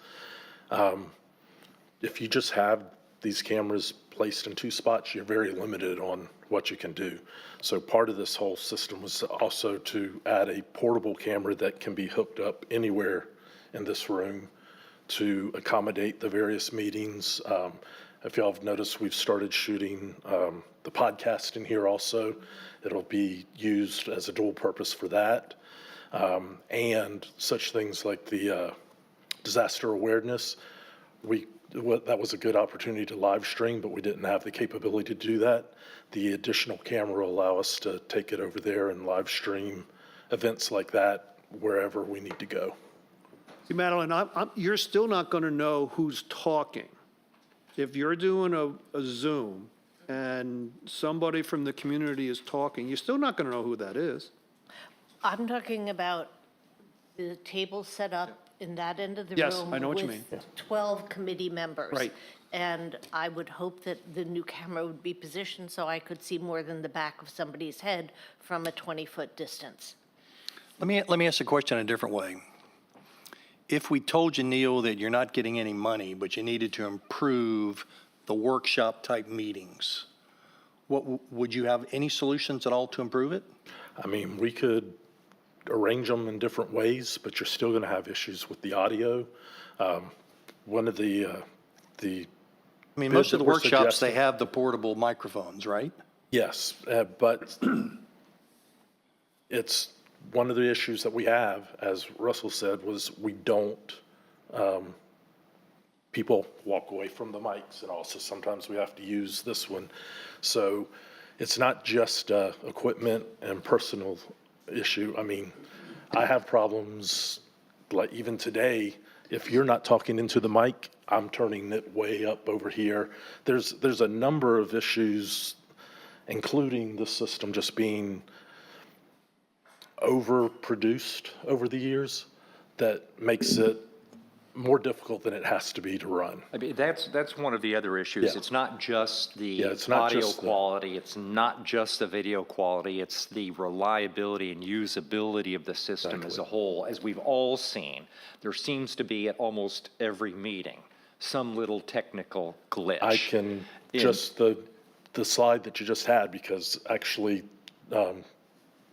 If you just have these cameras placed in two spots, you're very limited on what you can do. So part of this whole system was also to add a portable camera that can be hooked up anywhere in this room to accommodate the various meetings. If y'all have noticed, we've started shooting the podcast in here also. It'll be used as a dual purpose for that. And such things like the disaster awareness, that was a good opportunity to live stream, but we didn't have the capability to do that. The additional camera will allow us to take it over there and live stream events like that wherever we need to go. See, Madeline, you're still not going to know who's talking. If you're doing a Zoom and somebody from the community is talking, you're still not going to know who that is. I'm talking about the table set up in that end of the room. Yes, I know what you mean. With 12 committee members. Right. And I would hope that the new camera would be positioned so I could see more than the back of somebody's head from a 20-foot distance. Let me ask the question a different way. If we told you, Neil, that you're not getting any money, but you needed to improve the workshop-type meetings, would you have any solutions at all to improve it? I mean, we could arrange them in different ways, but you're still going to have issues with the audio. One of the I mean, most of the that we're workshops, they suggesting- have the portable microphones, right? Yes, but it's one of the issues that we have, as Russell said, was we don't, people walk away from the mics, and also sometimes we have to use this one. So it's not just equipment and personal issue. I mean, I have problems, like even today, if you're not talking into the mic, I'm turning it way up over here. There's a number of issues, including the system just being overproduced over the years, that makes it more difficult than it has to be to run. I mean, that's one of the other issues. Yeah. It's not just the Yeah, it's not audio just the- quality, it's not just the video quality, it's the reliability and usability of the system as a whole. As we've all seen, there seems to be at almost every meeting some little technical glitch. I can, in- just the slide that you just had, because actually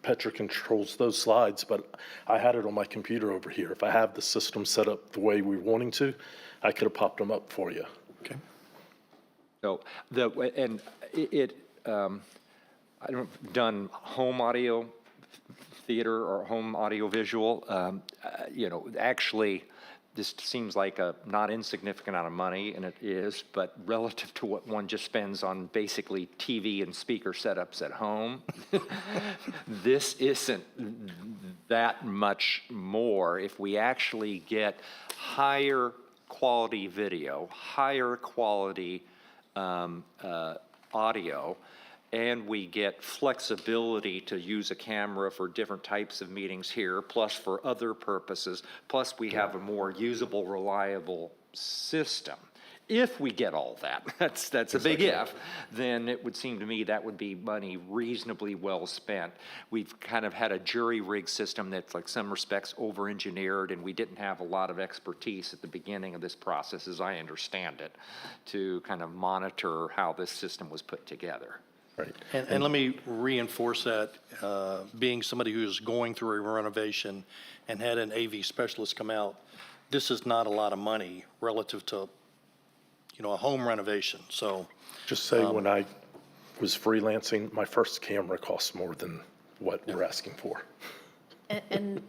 Petra controls those slides, but I had it on my computer over here. If I have the system set up the way we're wanting to, I could have popped them up for you. Okay. So, I don't, done home audio theater or home audio visual, actually, this seems like a not insignificant amount of money, and it is, but relative to what one just spends on basically TV and speaker setups at home, this isn't that much more. If we actually get higher quality video, higher quality audio, and we get flexibility to use a camera for different types of meetings here, plus for other purposes, plus we have a more usable, reliable system. If we get all that, that's a big if, then it would seem to me that would be money reasonably well spent. We've kind of had a jury rig system that's like some respects over-engineered, and we didn't have a lot of expertise at the beginning of this process, as I understand it, to kind of monitor how this system was put together. Right. And let me reinforce that, being somebody who's going through a renovation and had an AV specialist come out, this is not a lot of money relative to, a home renovation, so. Just say when I was freelancing, my first camera cost more than what we're asking for. And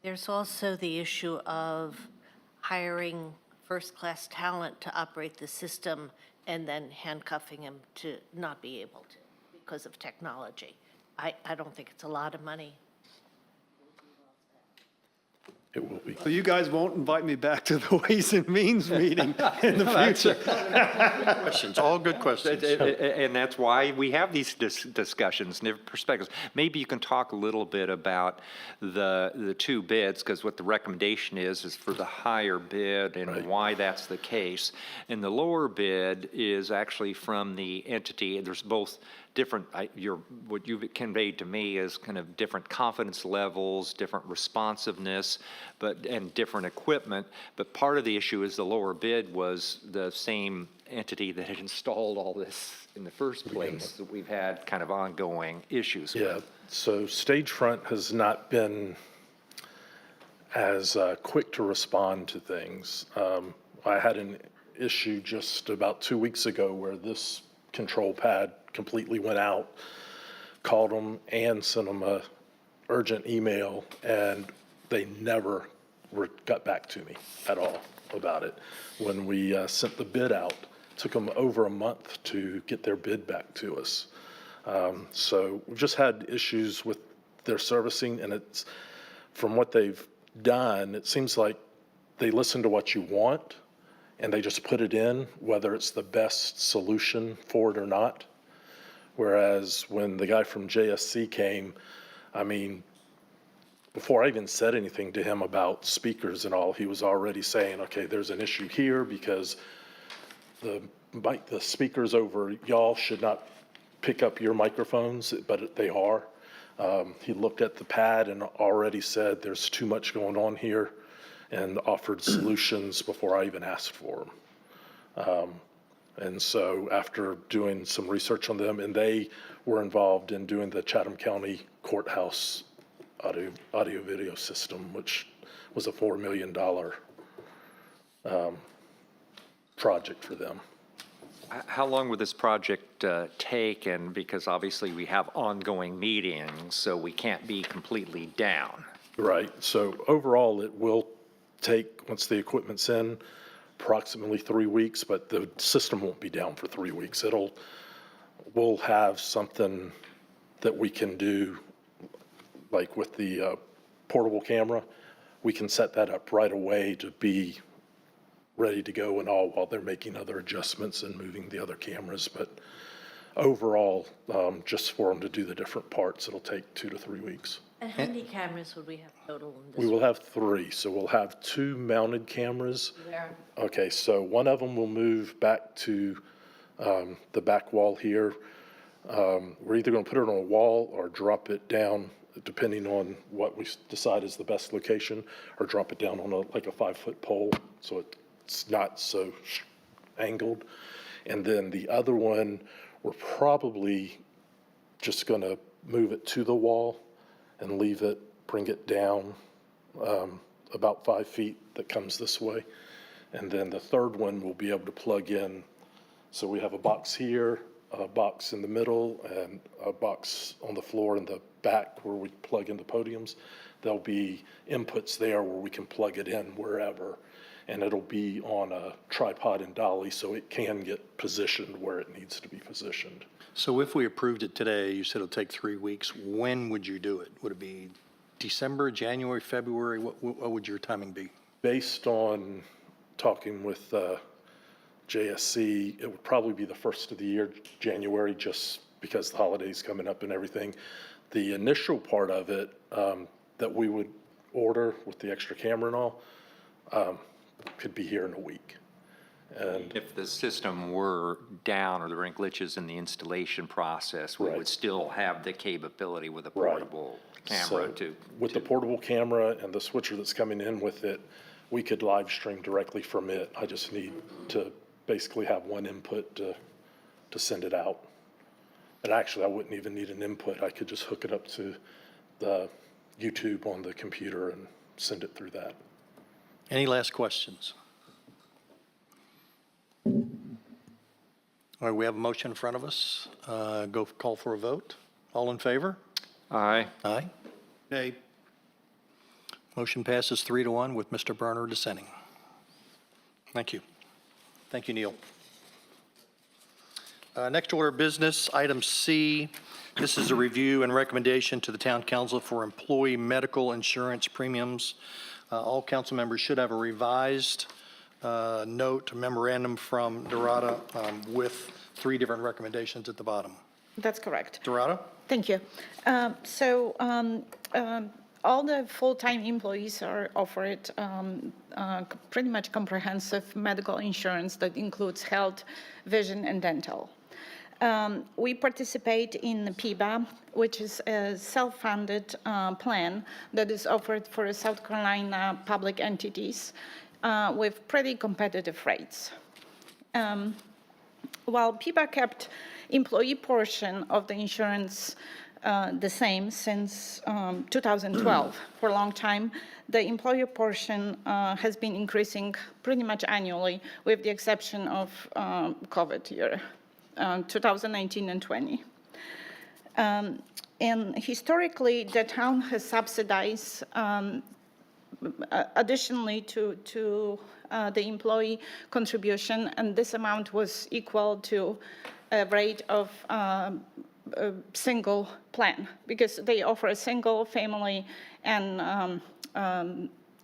There's also the issue of hiring first-class talent to operate the system and then handcuffing him to not be able to because of technology. I don't think it's a lot of money. It will be. So you guys won't invite me back to the Ways and Means meeting in the future? Questions, all good questions. And that's why we have these discussions, different perspectives. Maybe you can talk a little bit about the two bids, because what the recommendation is for the higher bid and why that's the case. And the lower bid is actually from the entity, and there's both different, what you've conveyed to me is kind of different confidence levels, different responsiveness, and different equipment. But part of the issue is the lower bid was the same entity that had installed all this in the first place, that we've had kind of ongoing issues with. Yeah, so Stagefront has not been as quick to respond to things. I had an issue just about 2 weeks ago where this control pad completely went out, called them and sent them a urgent email, and they never got back to me at all about it. When we sent the bid out, it took them over a month to get their bid back to us. So we've just had issues with their servicing, and it's, from what they've done, it seems like they listen to what you want and they just put it in, whether it's the best solution for it or not. Whereas when the guy from JSC came, I mean, before I even said anything to him about speakers and all, he was already saying, okay, there's an issue here because the speakers over y'all should not pick up your microphones, but they are. He looked at the pad and already said there's too much going on here, and offered solutions before I even asked for them. And so after doing some research on them, and they were involved in doing the Chatham County Courthouse audio video system, which was a $4 million project for them. How long would this project take? And because obviously we have ongoing meetings, so we can't be completely down. Right, so overall, it will take, once the equipment's in, approximately 3 weeks, but the system won't be down for 3 weeks. We'll have something that we can do, like with the portable camera. We can set that up right away to be ready to go and all while they're making other adjustments and moving the other cameras. But overall, just for them to do the different parts, it'll take 2 to 3 weeks. And how many cameras would we have total in this? We will have 3, so we'll have 2 mounted cameras. Where? Okay, so one of them will move back to the back wall here. We're either going to put it on a wall or drop it down, depending on what we decide is the best location, or drop it down on like a 5-foot pole, so it's not so angled. And then the other one, we're probably just going to move it to the wall and leave it, bring it down about 5 feet that comes this way. And then the third one we'll be able to plug in. So we have a box here, a box in the middle, and a box on the floor in the back where we plug into podiums. There'll be inputs there where we can plug it in wherever. And it'll be on a tripod and dolly, so it can get positioned where it needs to be positioned. So if we approved it today, you said it'll take 3 weeks, when would you do it? Would it be December, January, February? What would your timing be? Based on talking with JSC, it would probably be the first of the year, January, just because the holidays coming up and everything. The initial part of it that we would order with the extra camera and all could be here in a week. And If the system were down or there were any glitches in the installation process, we Right. would still have the capability with a Right. portable camera So, to. with the portable camera and the switcher that's coming in with it, we could live stream directly from it. I just need to basically have one input to send it out. And actually, I wouldn't even need an input. I could just hook it up to the YouTube on the computer and send it through that. Any last questions? All right, we have a motion in front of us. Call for a vote. All in favor? Aye. Aye. Nay. Motion passes 3-1 with Mr. Berner dissenting. Thank you. Thank you, Neil. Next order of business, item C. This is a review and recommendation to the town council for employee medical insurance premiums. All council members should have a revised note memorandum from Dorada with 3 different recommendations at the bottom. That's correct. Dorada? Thank you. All the full-time employees are offered pretty much comprehensive medical insurance that includes health, vision, and dental. We participate in the PIBA, which is a self-funded plan that is offered for South Carolina public entities with pretty competitive rates. While PIBA kept employee portion of the insurance the same since 2012 for a long time, the employer portion has been increasing pretty much annually with the exception of COVID year, 2019 and 20. And historically, the town has subsidized additionally to the employee contribution, and this amount was equal to a rate of a single plan, because they offer a single family and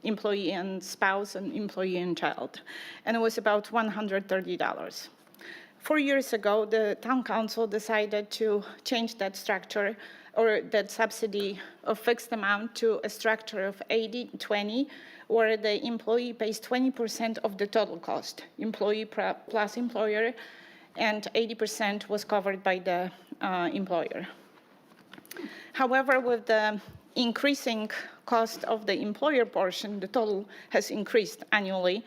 employee and spouse and employee and child, and it was about $130. 4 years ago, the town council decided to change that structure or that subsidy of fixed amount to a structure of 80-20, where the employee pays 20% of the total cost, employee plus employer, and 80% was covered by the employer. However, with the increasing cost of the employer portion, the total has increased annually,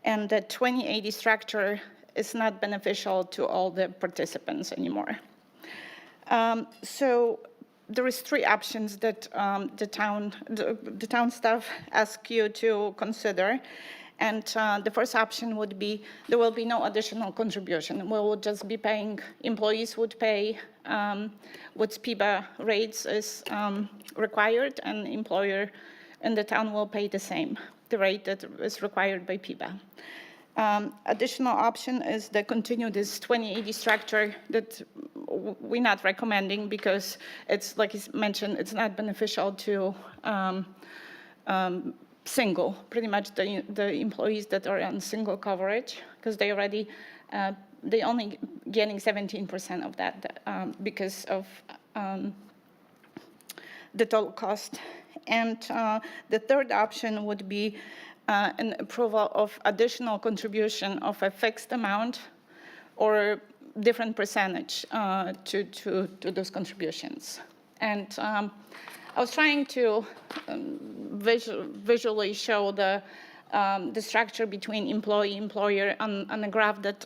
and the 20-80 structure is not beneficial to all the participants anymore. So there is 3 options that the town staff ask you to consider. And the first option would be there will be no additional contribution. We will just be paying, employees would pay what PIBA rates is required, and employer and the town will pay the same, the rate that is required by PIBA. Additional option is to continue this 20-80 structure that we're not recommending because it's, like I mentioned, it's not beneficial to single, pretty much the employees that are on single coverage, because they already, they only getting 17% of that because of the total cost. And the third option would be an approval of additional contribution of a fixed amount or different percentage to those contributions. And I was trying to visually show the structure between employee, employer on the graph that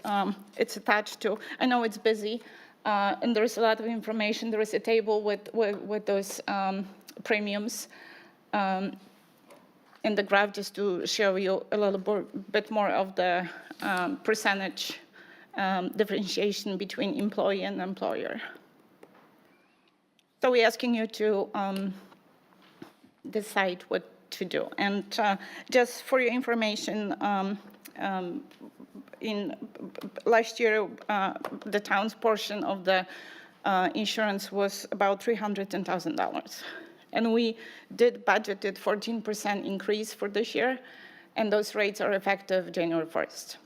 it's attached to. I know it's busy, and there's a lot of information. There is a table with those premiums in the graph just to show you a little bit more of the percentage differentiation between employee and employer. So we're asking you to decide what to do. And just for your information, in last year, the town's portion of the insurance was about $310,000. And we did budgeted 14% increase for this year, and those rates are effective January 1st.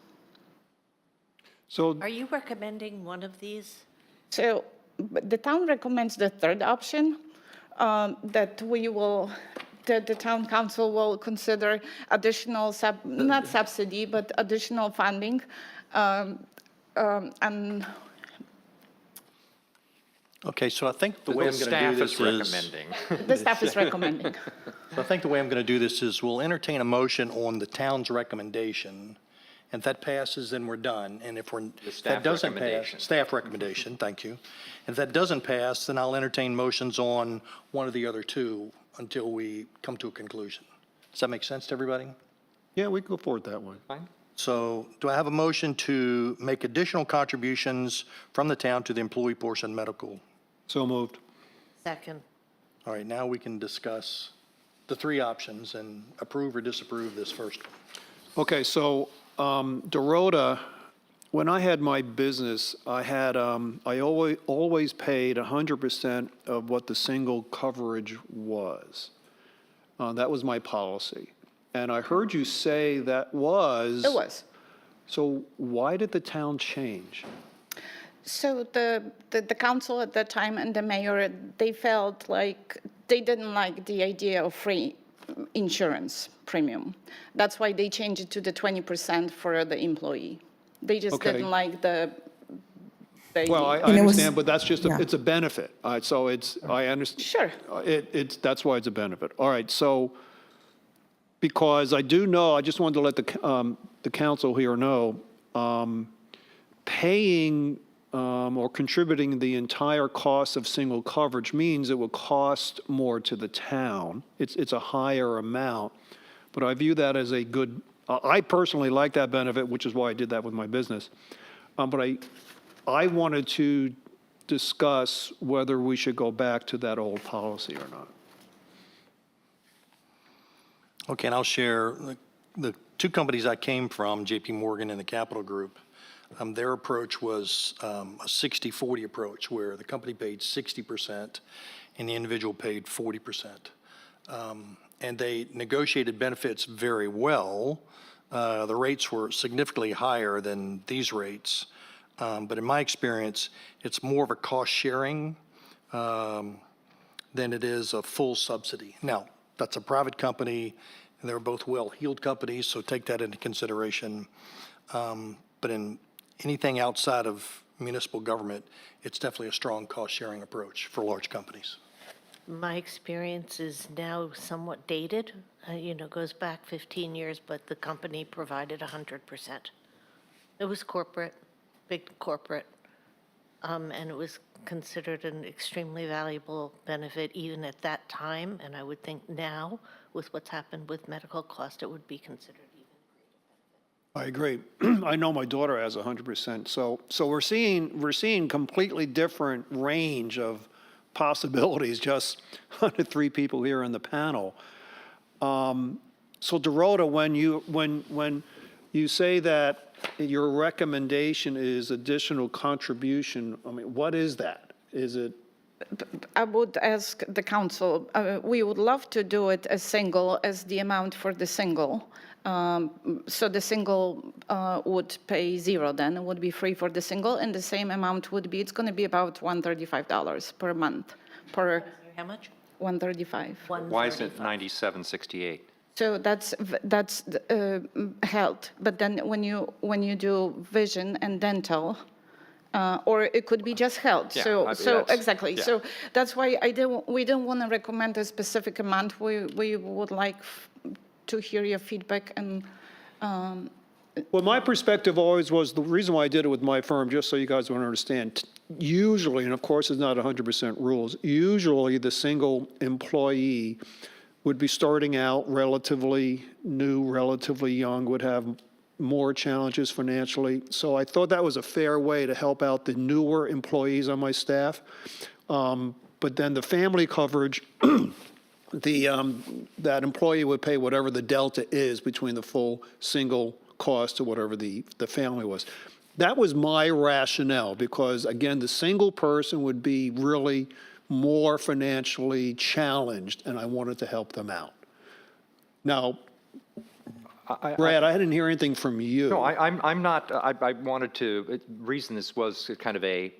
So Are you recommending one of these? So the town recommends the third option, that the town council will consider additional, not subsidy, but additional funding. And Okay, so I think the way I'm going to do Staff this is is... recommending. the staff is recommending. I think the way I'm going to do this is we'll entertain a motion on the town's recommendation. And if that passes, then we're done. And if staff that doesn't pass, recommendation. staff recommendation, thank you. If that doesn't pass, then I'll entertain motions on one of the other 2 until we come to a conclusion. Does that make sense to everybody? yeah, we can go forward that way. Fine. So do I have a motion to make additional contributions from the town to the employee portion medical? So moved. Second. All right, now we can discuss the three options and approve or disapprove this first one. Okay, so Dorota, when I had my business, I always paid 100% of what the single coverage was. That was my policy. And I heard you say that was. It was. So why did the town change? So the council at that time and the mayor, they felt like they didn't like the idea of free insurance premium. That's why they changed it to the 20% for the employee. They just Okay. didn't like the Well, I idea. And it was- understand, but that's just, yeah. it's a benefit. So I understand. Sure. That's why it's a benefit. All right, so, because I do know, I just wanted to let the council here know, paying or contributing the entire cost of single coverage means it will cost more to the town. It's a higher amount, but I view that as a good, I personally like that benefit, which is why I did that with my business. But I wanted to discuss whether we should go back to that old policy or not. Okay, and I'll share the two companies I came from, JP Morgan and the Capital Group. Their approach was a 60-40 approach, where the company paid 60% and the individual paid 40%. And they negotiated benefits very well. The rates were significantly higher than these rates. But in my experience, it's more of a cost sharing than it is a full subsidy. Now, that's a private company, and they're both well-heeled companies, so take that into consideration. But in anything outside of municipal government, it's definitely a strong cost-sharing approach for large companies. My experience is now somewhat dated, goes back 15 years, but the company provided 100%. It was corporate, big corporate, and it was considered an extremely valuable benefit even at that time, and I would think now, with what's happened with medical cost, it would be considered even. I agree. I know my daughter has 100%. So we're seeing completely different range of possibilities just on the three people here in the panel. So Dorota, when you say that your recommendation is additional contribution, I mean, what is that? Is it? I would ask the council, we would love to do it as single as the amount for the single. So the single would pay zero then, it would be free for the single, and the same amount would be, it's going to be about $135 per month, per How much? 135. Why is it 97.68? So that's health, but then when you do vision and dental, or it could be just health. Yeah, So that's- exactly. yeah. So that's why we don't want to recommend a specific amount. We would like to hear your feedback and. Well, my perspective always was, the reason why I did it with my firm, just so you guys want to understand, usually, and of course it's not 100% rules, usually the single employee would be starting out relatively new, relatively young, would have more challenges financially. So I thought that was a fair way to help out the newer employees on my staff. But then the family coverage, that employee would pay whatever the delta is between the full single cost to whatever the family was. That was my rationale, because again, the single person would be really more financially challenged, and I wanted to help them out. Now, Brad, I didn't hear anything from you. No, I'm not, I wanted to, reason this was kind of I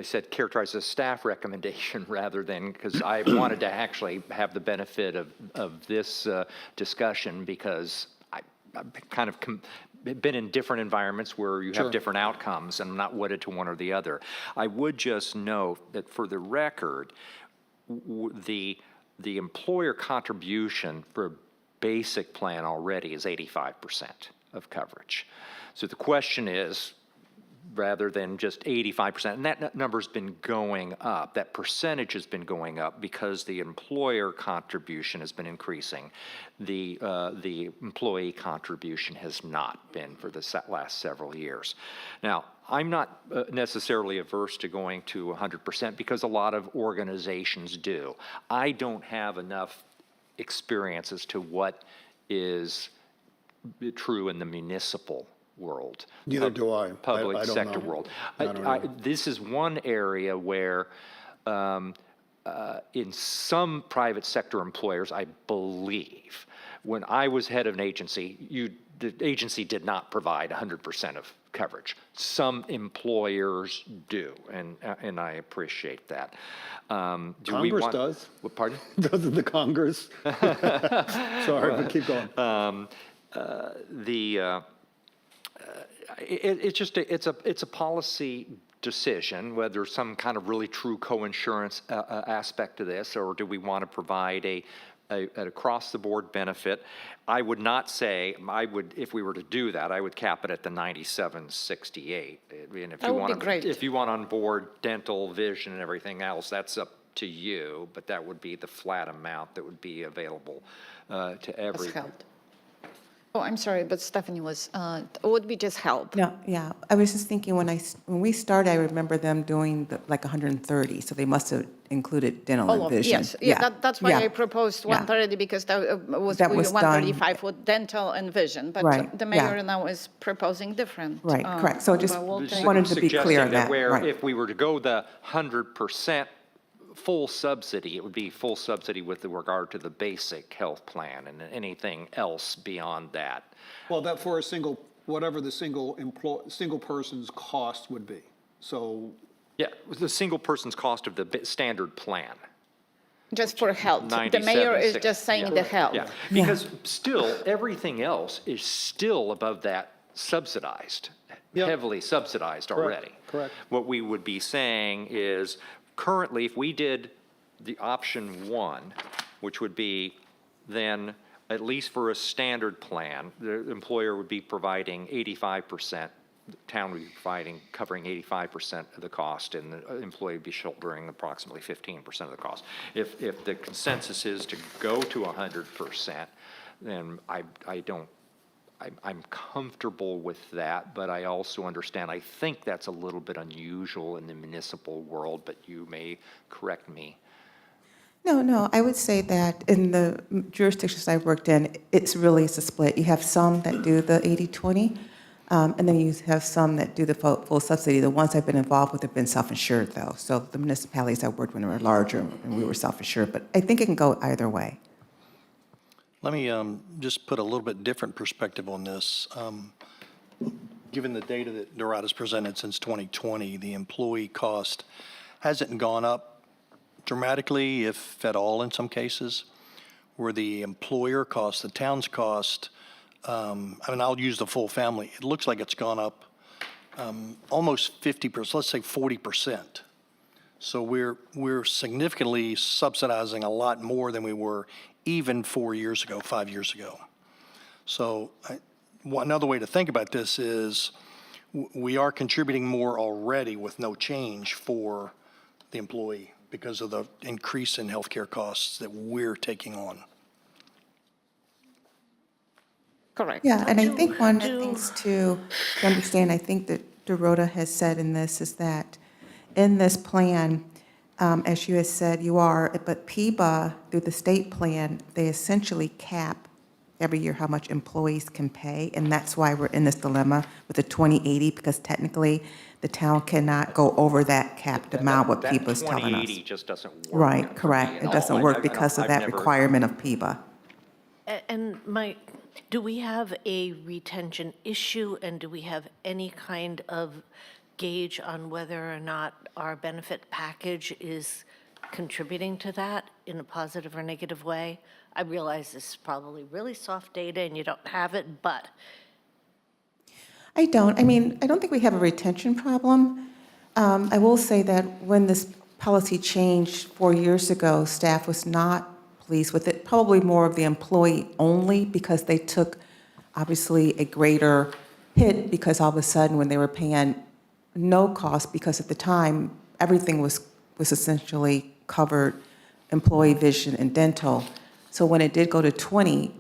said characterized as a staff recommendation rather than, because I wanted to actually have the benefit of this discussion, because I've kind of been in different environments where you have different outcomes, and I'm not wedded to one or the other. I would just note that for the record, the employer contribution for a basic plan already is 85% of coverage. So the question is, rather than just 85%, and that number's been going up, that percentage has been going up because the employer contribution has been increasing. The employee contribution has not been for the last several years. Now, I'm not necessarily averse to going to 100% because a lot of organizations do. I don't have enough experience as to what is true in the municipal world. Neither do I. Public I don't sector know. world. I don't know. This is one area where, in some private sector employers, I believe, when I was head of an agency, the agency did not provide 100% of coverage. Some employers do, and I appreciate that. Do we Congress want- does. What, pardon? Doesn't the Congress? Sorry, but keep going. It's a policy decision, whether some kind of really true co-insurance aspect to this, or do we want to provide an across-the-board benefit. I would not say, if we were to do that, I would cap it at the 97.68. And if That you would be want, great. if you want on board dental, vision, and everything else, that's up to you, but that would be the flat amount that would be available to Has everyone. helped. Oh, I'm sorry, but Stephanie was, would be just help. No, yeah, I was just thinking when we started, I remember them doing like 130, so they must have included dental All and of, vision. yes, yeah, that's why yeah, I proposed yeah. 130, because that was That was done- 135 for dental and vision. But Right, the yeah. mayor now is proposing different. Right, correct. So just but we'll take- wanted to be clear Suggesting on that. where Right. if we were to go the 100% full subsidy, it would be full subsidy with regard to the basic health plan, and anything else beyond that. Well, that for a single, whatever the single person's cost would be. So, Yeah, the single person's cost of the standard plan. Just for health. The 97, mayor is 6, just saying yeah. the health. Yeah, because still, everything else is still above that subsidized, Yep. heavily subsidized already. correct. What we would be saying is, currently, if we did the option one, which would be then, at least for a standard plan, the employer would be providing 85%, the town would be covering 85% of the cost, and the employee would be shouldering approximately 15% of the cost. If the consensus is to go to 100%, then I'm comfortable with that, but I also understand, I think that's a little bit unusual in the municipal world, but you may correct me. No, I would say that in the jurisdictions I've worked in, it's a split. You have some that do the 80/20, and then you have some that do the full subsidy. The ones I've been involved with have been self-insured, though. So the municipalities I worked with were larger, and we were self-insured. But I think it can go either way. Let me just put a little bit different perspective on this. Given the data that Dorada's presented since 2020, the employee cost hasn't gone up dramatically, if at all in some cases, where the employer cost, the town's cost, I'll use the full family, it looks like it's gone up almost 50%, let's say 40%. So we're significantly subsidizing a lot more than we were even 4 years ago, 5 years ago. So another way to think about this is we are contributing more already with no change for the employee because of the increase in healthcare costs that we're taking on. Correct. Yeah, and I think one of the things to understand, I think that Dorota has said in this, is that in this plan, as you had said, but PEBA, through the state plan, they essentially cap every year how much employees can pay, and that's why we're in this dilemma with the 2080, because technically, the town cannot go over that capped amount, what PEBA's telling That us. 2080 just doesn't work. Right, for me correct. at It all. doesn't work because of I've that never- requirement of PEBA. And do we have a retention issue, and do we have any kind of gauge on whether or not our benefit package is contributing to that in a positive or negative way? I realize this is probably really soft data and you don't have it, but I don't think we have a retention problem. I will say that when this policy changed 4 years ago, staff was not pleased with it, probably more of the employee only, because they took obviously a greater hit, because all of a sudden when they were paying no cost, because at the time, everything was essentially covered, employee vision and dental. So when it did go to 20,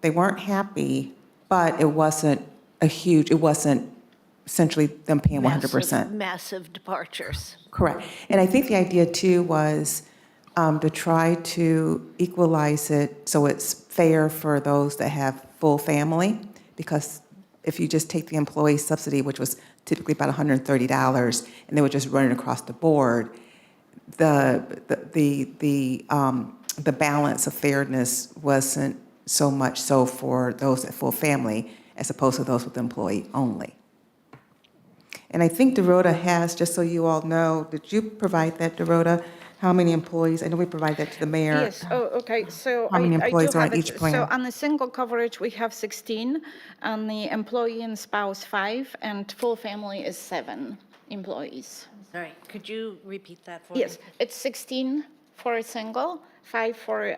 they weren't happy, but it wasn't essentially them paying 100%. massive departures. Correct. And I think the idea too was, to try to equalize it so it's fair for those that have full family, because if you just take the employee subsidy, which was typically about $130, and they were just running across the board, the balance of fairness wasn't so much so for those at full family as opposed to those with employee only. And I think Dorota has, just so you all know, did you provide that, Dorota? How many employees? I know we provided that to the mayor. Yes, oh, okay, so How many I do employees are have on it. each plan? So on the single coverage, we have 16, on the employee and spouse, 5, and full family is 7 employees. Sorry, could you repeat that for me? Yes, it's 16 for a single, 5 for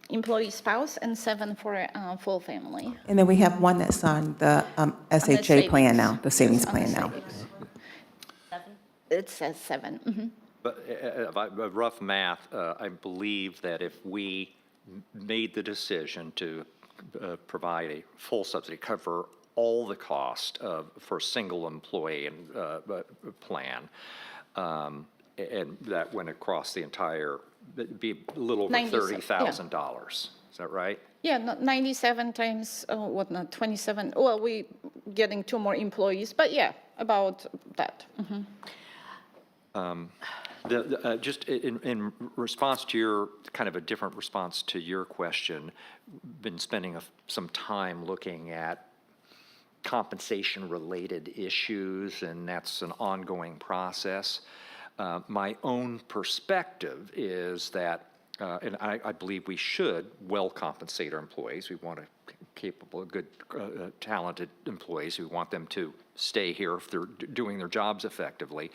employee spouse, and 7 for full family. And then we have one that's on the SHA plan savings. now, the savings Yes, on the plan now. savings. It says 7. Mhm. But rough math, I believe that if we made the decision to provide a full subsidy, cover all the cost for a single employee plan, and that went across the entire, it'd be a little over 97, yeah. $30,000. Is that right? Yeah, 97 times, 27, well, we getting 2 more employees, but yeah, about that. Mhm. Just in response to your, kind of a different response to your question, been spending some time looking at compensation-related issues, and that's an ongoing process. My own perspective is that, and I believe we should well compensate our employees. We want capable, good, talented employees. We want them to stay here if they're doing their jobs effectively,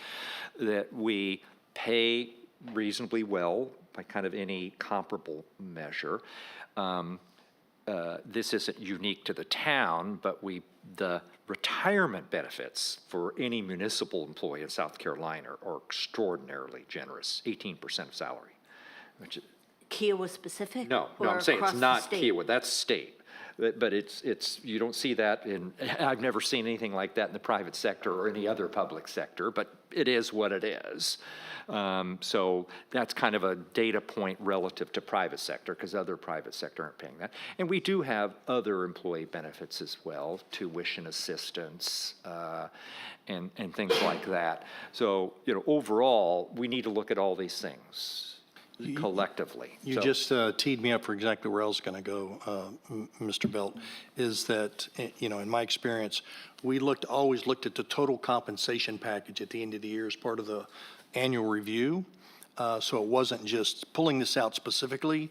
that we pay reasonably well by kind of any comparable measure. This isn't unique to the town, but the retirement benefits for any municipal employee in South Carolina are extraordinarily generous, 18% of salary. Which, Kiowa specific? no, or I'm saying across it's the not state? Kiowa, that's state. But it's, you don't see that I've never seen anything like that in the private sector or any other public sector, but it is what it is. So that's kind of a data point relative to private sector, because other private sector aren't paying that. And we do have other employee benefits as well, tuition assistance, and things like that. So, overall, we need to look at all these things collectively. You So- just teed me up for exactly where I was going to go, Mr. Belt, is that, in my experience, we always looked at the total compensation package at the end of the year as part of the annual review. So it wasn't just pulling this out specifically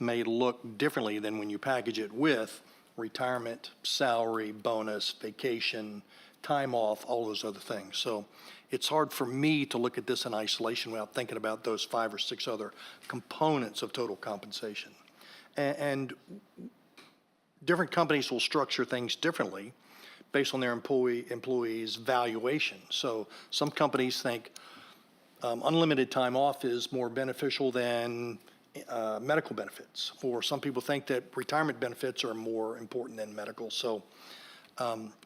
may look differently than when you package it with retirement, salary, bonus, vacation, time off, all those other things. So it's hard for me to look at this in isolation without thinking about those 5 or 6 other components of total compensation. And different companies will structure things differently based on their employees' valuation. So some companies think unlimited time off is more beneficial than medical benefits, or some people think that retirement benefits are more important than medical. So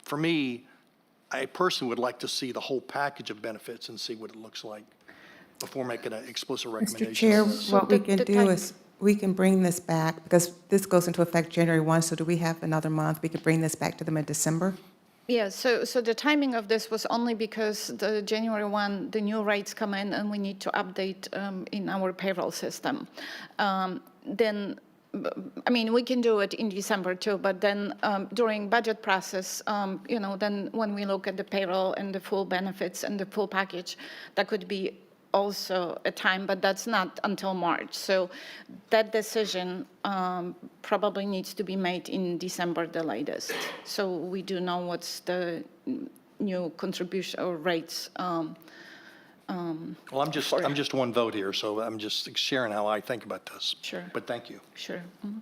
for me, I personally would like to see the whole package of benefits and see what it looks like before making an explicit recommendation. Mr. Chair, So what we the- can the do time- is, we can bring this back, because this goes into effect January 1, so do we have another month? We could bring this back to them in December? Yeah, so the timing of this was only because the January 1, the new rates come in and we need to update in our payroll system. We can do it in December too, but then during budget process, then when we look at the payroll and the full benefits and the full package, that could be also a time, but that's not until March. So that decision probably needs to be made in December the latest. So we do know what's the new contribution or rates. Well, I'm just one vote here, so I'm just sharing how I think about this. Sure. But thank you. Sure. Mhm.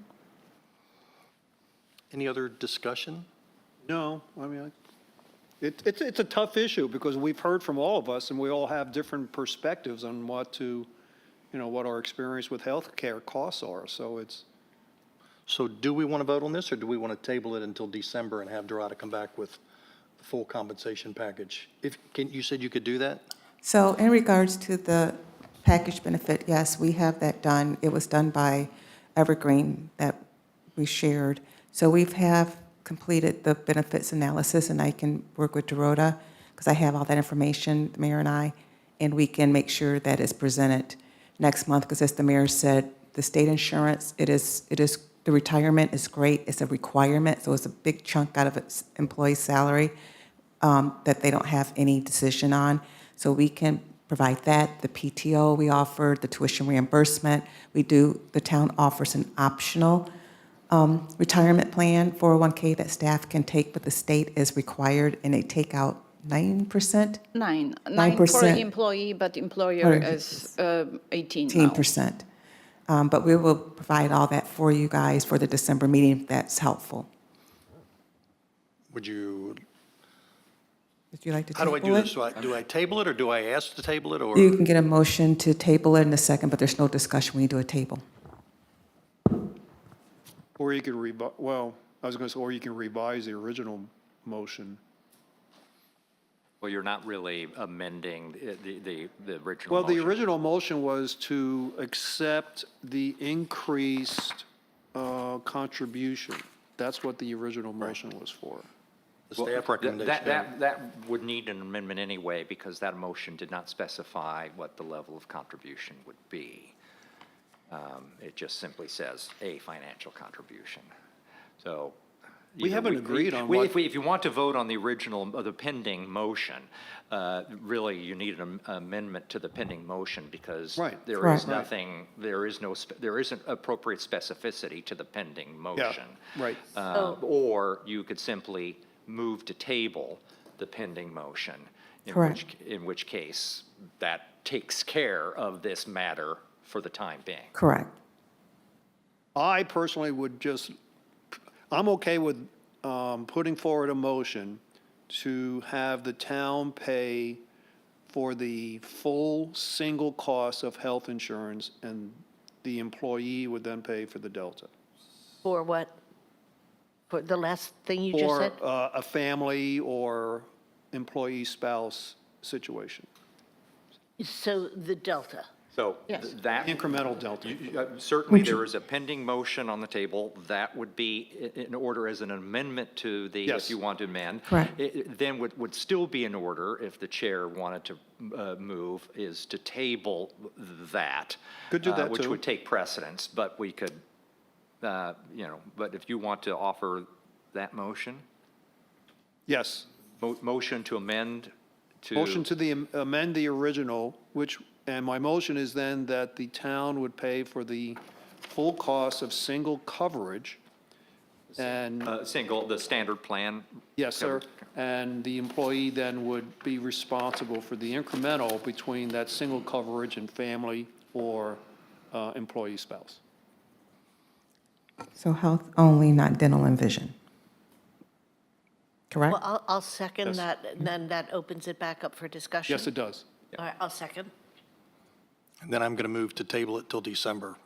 Any other discussion? No, it's a tough issue because we've heard from all of us and we all have different perspectives on what our experience with healthcare costs are. So do we want to vote on this, or do we want to table it until December and have Dorada come back with the full compensation package? You said you could do that? So in regards to the Package benefit, yes, we have that done. It was done by Evergreen that we shared. So we have completed the benefits analysis, and I can work with Dorota, because I have all that information, the mayor and I, and we can make sure that it's presented next month, because as the mayor said, the state insurance, it is, the retirement is great, it's a requirement, so it's a big chunk out of its employee's salary that they don't have any decision on. So we can provide that, the PTO we offer, the tuition reimbursement. The town offers an optional retirement plan, 401K that staff can take, but the state is required, and they take out 9%? 9 for 9%. employee, but employer is 18 now. 18%. But we will provide all that for you guys for the December meeting, if that's helpful. Would you, Would you like to how do I table do it? this? Do I table it, or do I ask to table it, or? You can get a motion to table it in a second, but there's no discussion when you do a table. Or you could well, I was going to say, or you can revise the original motion. Well, you're not really amending the original Well, the motion. original motion was to accept the increased contribution. That's what the original motion was for. The staff recommendation. That would need an amendment anyway, because that motion did not specify what the level of contribution would be. It just simply says a financial contribution. So. We either haven't agreed on what. If you want to vote on the original, the pending motion, really, you need an amendment to the pending motion, because Right. there Correct. is nothing, there isn't appropriate specificity to the pending motion. Right. Or you could simply move to table the pending motion. Correct. In which case, that takes care of this matter for the time being. Correct. I personally would I'm okay with putting forward a motion to have the town pay for the full single cost of health insurance, and the employee would then pay for the delta. For what? For the last thing you just said? Or a family or employee spouse situation. So the delta. So Yes. that. Incremental delta. Certainly, there is a pending motion on the table. That would be in order as an amendment to the, Yes. if you want to amend. Correct. It then would still be in order, if the chair wanted to move, is to table that. Could do that, Which too. would take precedence, but we could, but if you want to offer that motion, Yes. motion to amend to. Motion to amend the original, and my motion is then that the town would pay for the full cost of single coverage, and, The standard plan. yes, sir, and the employee then would be responsible for the incremental between that single coverage and family or employee spouse. So health only, not dental and vision. Correct? Well, I'll second Yes. that, and then that opens it back up for discussion. Yes, it does. All right, I'll second. And then I'm going to move to table it till December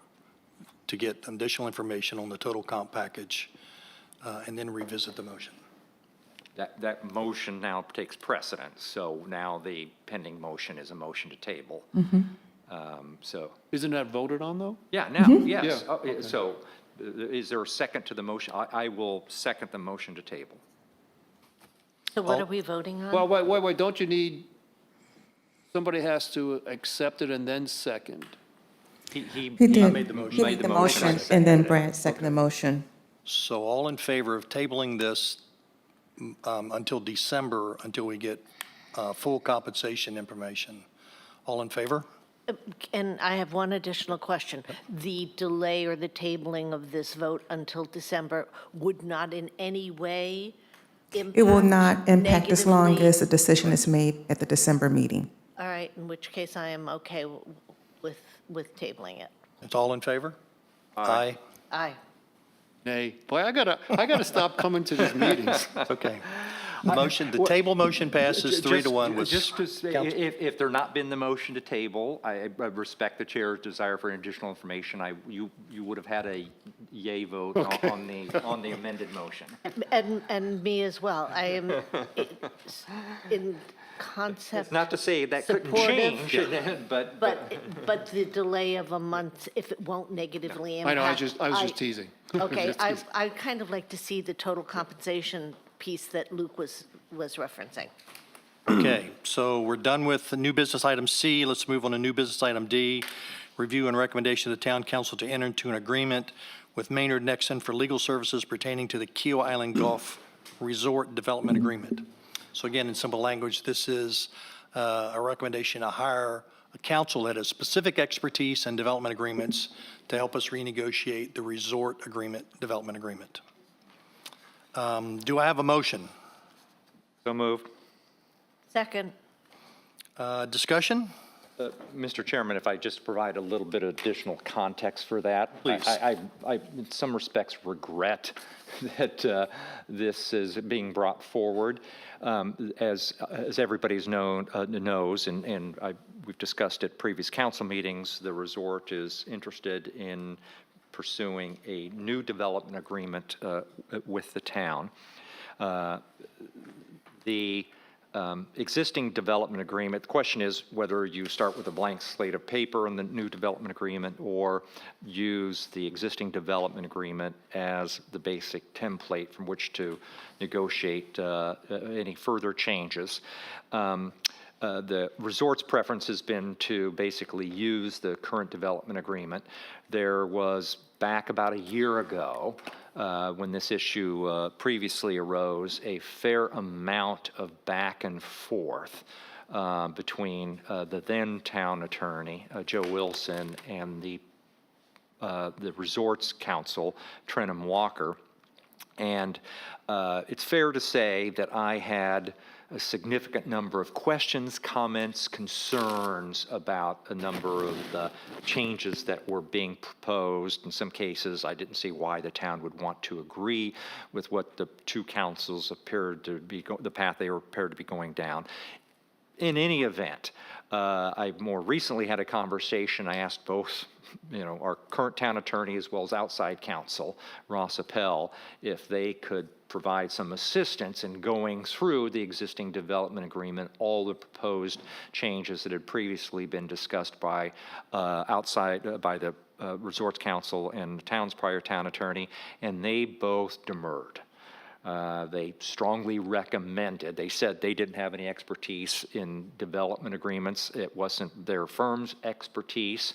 to get additional information on the total comp package, and then revisit the motion. That motion now takes precedence, so now the pending motion is a motion to table. So, Isn't that voted on, though? yeah, now, yes. Yeah, Oh, so, is there a second to the motion? I will second the motion to table. So what are we voting on? Well, wait, don't you need, somebody has to accept it and then second? He did. made the motion. He made the motion, and then Brad seconded the motion. So all in favor of tabling this until December, until we get full compensation information? All in favor? And I have one additional question. The delay or the tabling of this vote until December would not in any way impact It will not impact as long negatively- as the decision is made at the December meeting. All right, in which case I am okay with tabling it. It's all in favor? Aye. Aye. Nay. Boy, I gotta stop coming to these meetings. Okay. The table motion passes 3-1 with Just to say, counsel. if there not been the motion to table, I respect the chair's desire for additional information. You would have had a yay vote on the amended motion. And me as well. I am, concept Not to say that couldn't supportive, change, but. but the delay of a month, if it won't negatively impact. I know, I was just teasing. Okay, Just teasing. I kind of like to see the total compensation piece that Luke was referencing. Okay, so we're done with the new business item C. Let's move on to new business item D. Review and recommendation of the town council to enter into an agreement with Maynard Nexon for legal services pertaining to the Keel Island Golf Resort Development Agreement. So again, in simple language, this is a recommendation to hire a counsel that has specific expertise in development agreements to help us renegotiate the resort development agreement. Do I have a motion? So moved. Second, Discussion? Mr. Chairman, if I just provide a little bit of additional context for that. Please. I, in some respects, regret that this is being brought forward. As everybody's knows, and we've discussed at previous council meetings, the resort is interested in pursuing a new development agreement with the town. The existing development agreement, the question is whether you start with a blank slate of paper in the new development agreement or use the existing development agreement as the basic template from which to negotiate any further changes. The resort's preference has been to basically use the current development agreement. There was, back about a year ago, when this issue previously arose, a fair amount of back and forth between the then town attorney, Joe Wilson, and the resort's counsel, Trenham Walker. And it's fair to say that I had a significant number of questions, comments, concerns about a number of the changes that were being proposed. In some cases, I didn't see why the town would want to agree with what the two councils appeared to be, the path they appeared to be going down. In any event, I more recently had a conversation. I asked both, our current town attorney as well as outside counsel, Ross Appel, if they could provide some assistance in going through the existing development agreement, all the proposed changes that had previously been discussed by by the Resorts Council and the town's prior town attorney, and they both demurred. They strongly recommended, they said they didn't have any expertise in development agreements. It wasn't their firm's expertise.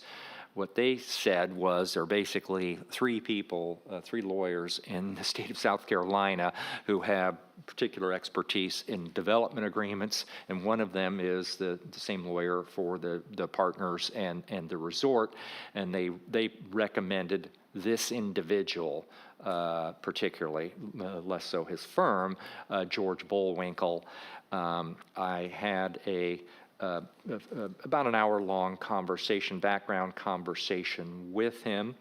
What they said was there are basically three people, three lawyers in the state of South Carolina who have particular expertise in development agreements, and one of them is the same lawyer for the partners and the resort, and they recommended this individual, particularly, less so his firm, George Bullwinkle. I had about an hour-long background conversation with him.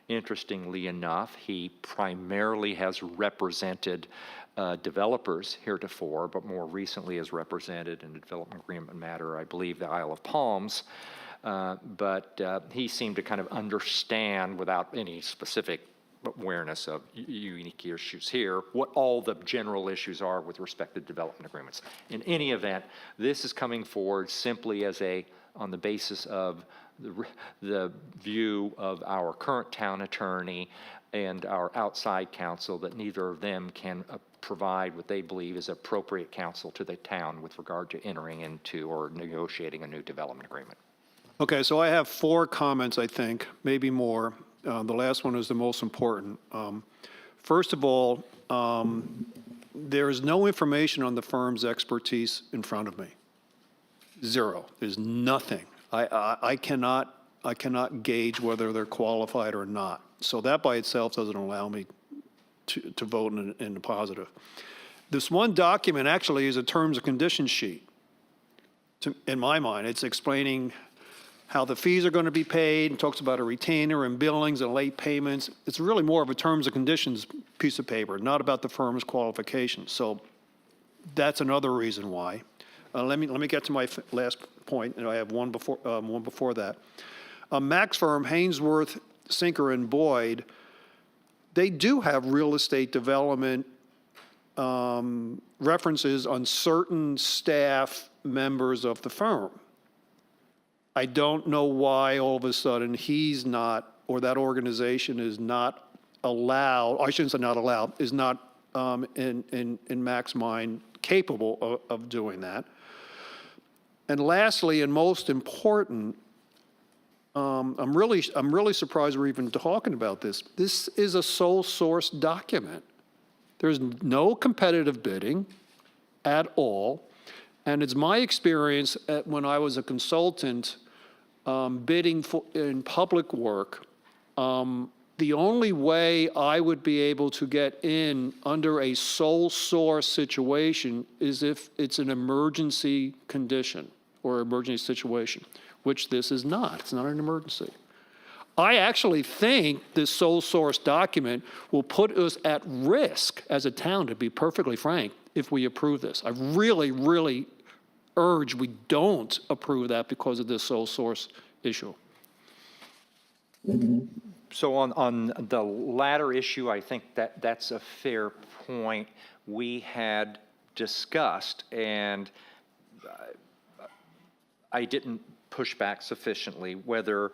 Interestingly enough, he primarily has represented developers heretofore, but more recently has represented in a development agreement matter, I believe, the Isle of Palms. But he seemed to kind of understand, without any specific awareness of unique issues here, what all the general issues are with respect to development agreements. In any event, this is coming forward simply as on the basis of the view of our current town attorney and our outside counsel that neither of them can provide what they believe is appropriate counsel to the town with regard to entering into or negotiating a new development agreement. Okay, so I have 4 comments, I think, maybe more. The last one is the most important. First of all, there is no information on the firm's expertise in front of me. Zero. There's nothing. I cannot gauge whether they're qualified or not. So that by itself doesn't allow me to vote in the positive. This one document actually is a terms and conditions sheet. In my mind, it's explaining how the fees are going to be paid, and talks about a retainer and billings and late payments. It's really more of a terms and conditions piece of paper, not about the firm's qualifications. So that's another reason why. Let me get to my last point, and I have one before that. Max firm, Hainsworth, Sinker, and Boyd, they do have real estate development references on certain staff members of the firm. I don't know why all of a sudden he's not, or that organization is not allowed, I shouldn't say not allowed, is not in Mac's mind capable of doing that. And lastly, and most important, I'm really surprised we're even talking about this. This is a sole source document. There's no competitive bidding at all. And it's my experience when I was a consultant bidding in public work, the only way I would be able to get in under a sole source situation is if it's an emergency condition or emergency situation, which this is not. It's not an emergency. I actually think this sole source document will put us at risk as a town, to be perfectly frank, if we approve this. I really, really urge we don't approve that because of this sole source issue. So on the latter issue, I think that's a fair point. We had discussed, and I didn't push back sufficiently, whether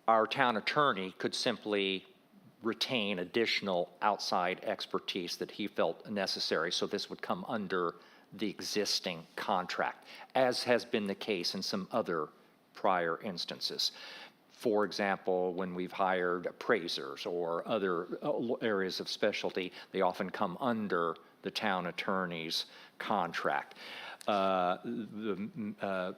our town attorney could simply retain additional outside expertise that he felt necessary, so this would come under the existing contract, as has been the case in some other prior instances. For example, when we've hired appraisers or other areas of specialty, they often come under the town attorney's contract. The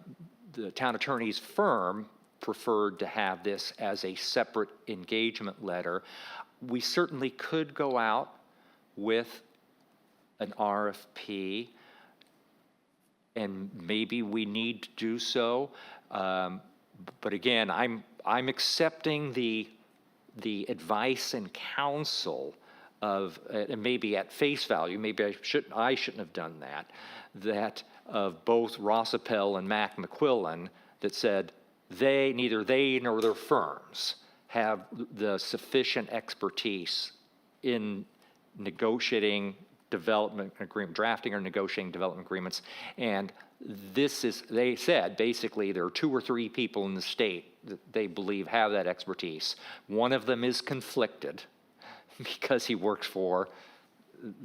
town attorney's firm preferred to have this as a separate engagement letter. We certainly could go out with an RFP, and maybe we need to do so. But again, I'm accepting the advice and counsel of, and maybe at face value, maybe I shouldn't have done that of both Ross Appel and Mac McQuillan that said neither they nor their firms have the sufficient expertise in negotiating development agreement, drafting or negotiating development agreements. And they said, basically, there are 2 or 3 people in the state that they believe have that expertise. One of them is conflicted because he works for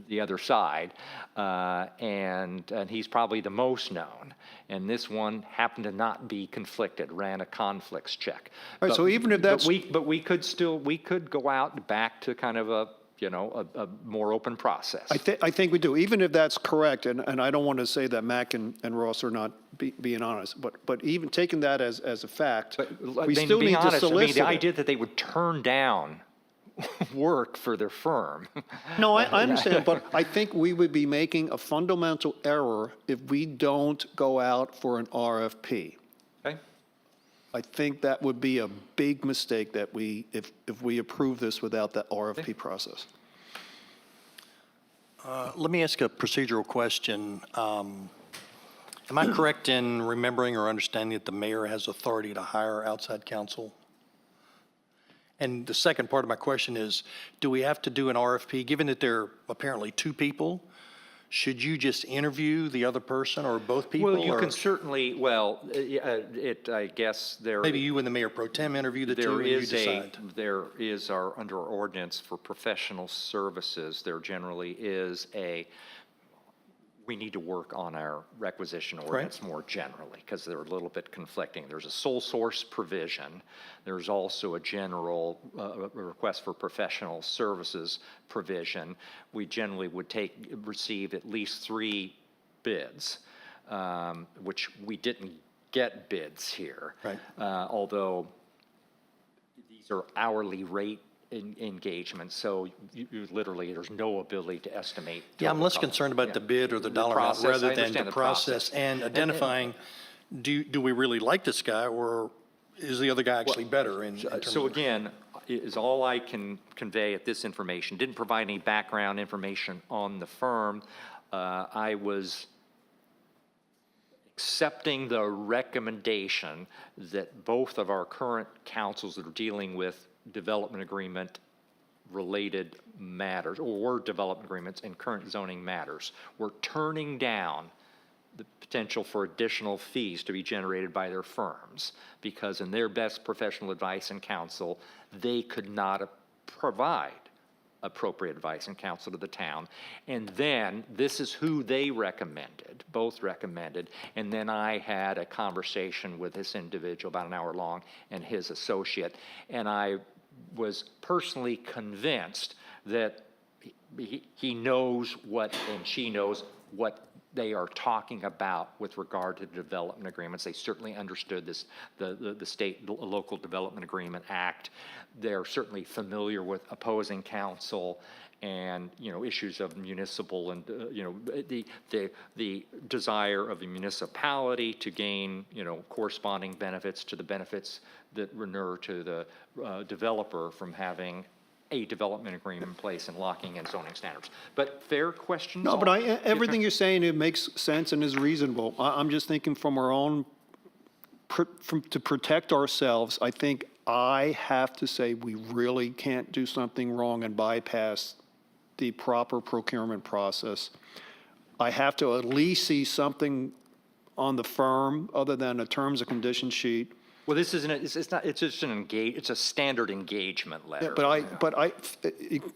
the other side, and he's probably the most known. And this one happened to not be conflicted, ran a conflicts check. All right, so even if that's- But we could go out back to kind of a more open process. I think we do, even if that's correct, and I don't want to say that Mac and Ross are not being honest, but even taking that as a fact, we still need to solicit the it. idea that they would turn down work for their firm. No, I understand, but I think we would be making a fundamental error if we don't go out for an RFP. Okay. I think that would be a big mistake that if we approve this without that RFP process. Let me ask a procedural question. Am I correct in remembering or understanding that the mayor has authority to hire outside counsel? And the second part of my question is, do we have to do an RFP? Given that there are apparently 2 people, should you just interview the other person or both people? Well, you or can certainly, I guess there. maybe you and the mayor pro tem interview the 2 and you decide. There is under our ordinance for professional services, there generally is we need to work on our requisition ordinance more generally, because they're a little bit conflicting. There's a sole source provision. There's also a general request for professional services provision. We generally would receive at least 3 bids, which we didn't get bids here. Right. Although these are hourly rate engagement, so you literally, there's no ability to estimate. Yeah, I'm total less cost. concerned about Yeah. the bid or the dollar amount process, I rather than understand the the process process. and identifying, do we really like this guy or is the other guy actually better in terms So of? again, is all I can convey at this information. Didn't provide any background information on the firm. I was accepting the recommendation that both of our current councils that are dealing with development agreement related matters, or were development agreements and current zoning matters, were turning down the potential for additional fees to be generated by their firms, because in their best professional advice and counsel, they could not provide appropriate advice and counsel to the town. And then, this is who they recommended, both recommended, and then I had a conversation with this individual, about an hour long, and his associate, and I was personally convinced that he knows what, and she knows what they are talking about with regard to the development agreements. They certainly understood this, the state local development agreement act. They're certainly familiar with opposing counsel and, you know, issues of municipal and, you know, the desire of the municipality to gain, you know, corresponding benefits to the benefits that inure to the developer from having a development agreement in place and locking in zoning standards. But fair questions? No, but everything you're saying, it makes sense and is reasonable. I'm just thinking from our own, to protect ourselves, I think I have to say we really can't do something wrong and bypass the proper procurement process. I have to at least see something on the firm other than a terms and conditions sheet. Well, this isn't, it's not, it's just it's a standard engagement letter.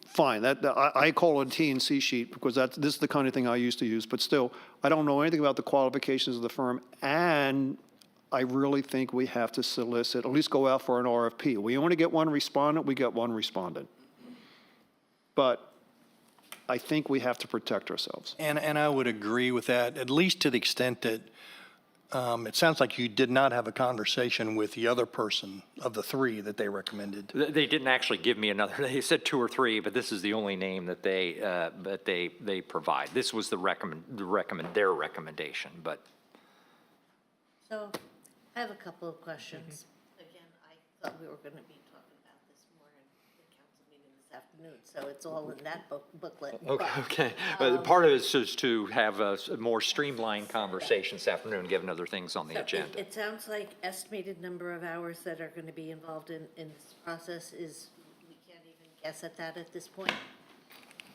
Fine, I call it a T&C sheet because this is the kind of thing I used to use, but still, I don't know anything about the qualifications of the firm, and I really think we have to solicit, at least go out for an RFP. We only get one respondent, we get one respondent. But I think we have to protect ourselves. And I would agree with that, at least to the extent that it sounds like you did not have a conversation with the other person of the three that they recommended. They didn't actually give me another, they said 2 or 3, but this is the only name that they provide. This was their recommendation, but. So I have a couple of questions. Again, I thought we were going to be talking about this more in the council meeting this afternoon, so it's all in that booklet. Okay. Part of it is just to have a more streamlined conversation this afternoon, given other things on the So agenda. It sounds like estimated number of hours that are going to be involved in this process is, we can't even guess at that at this point?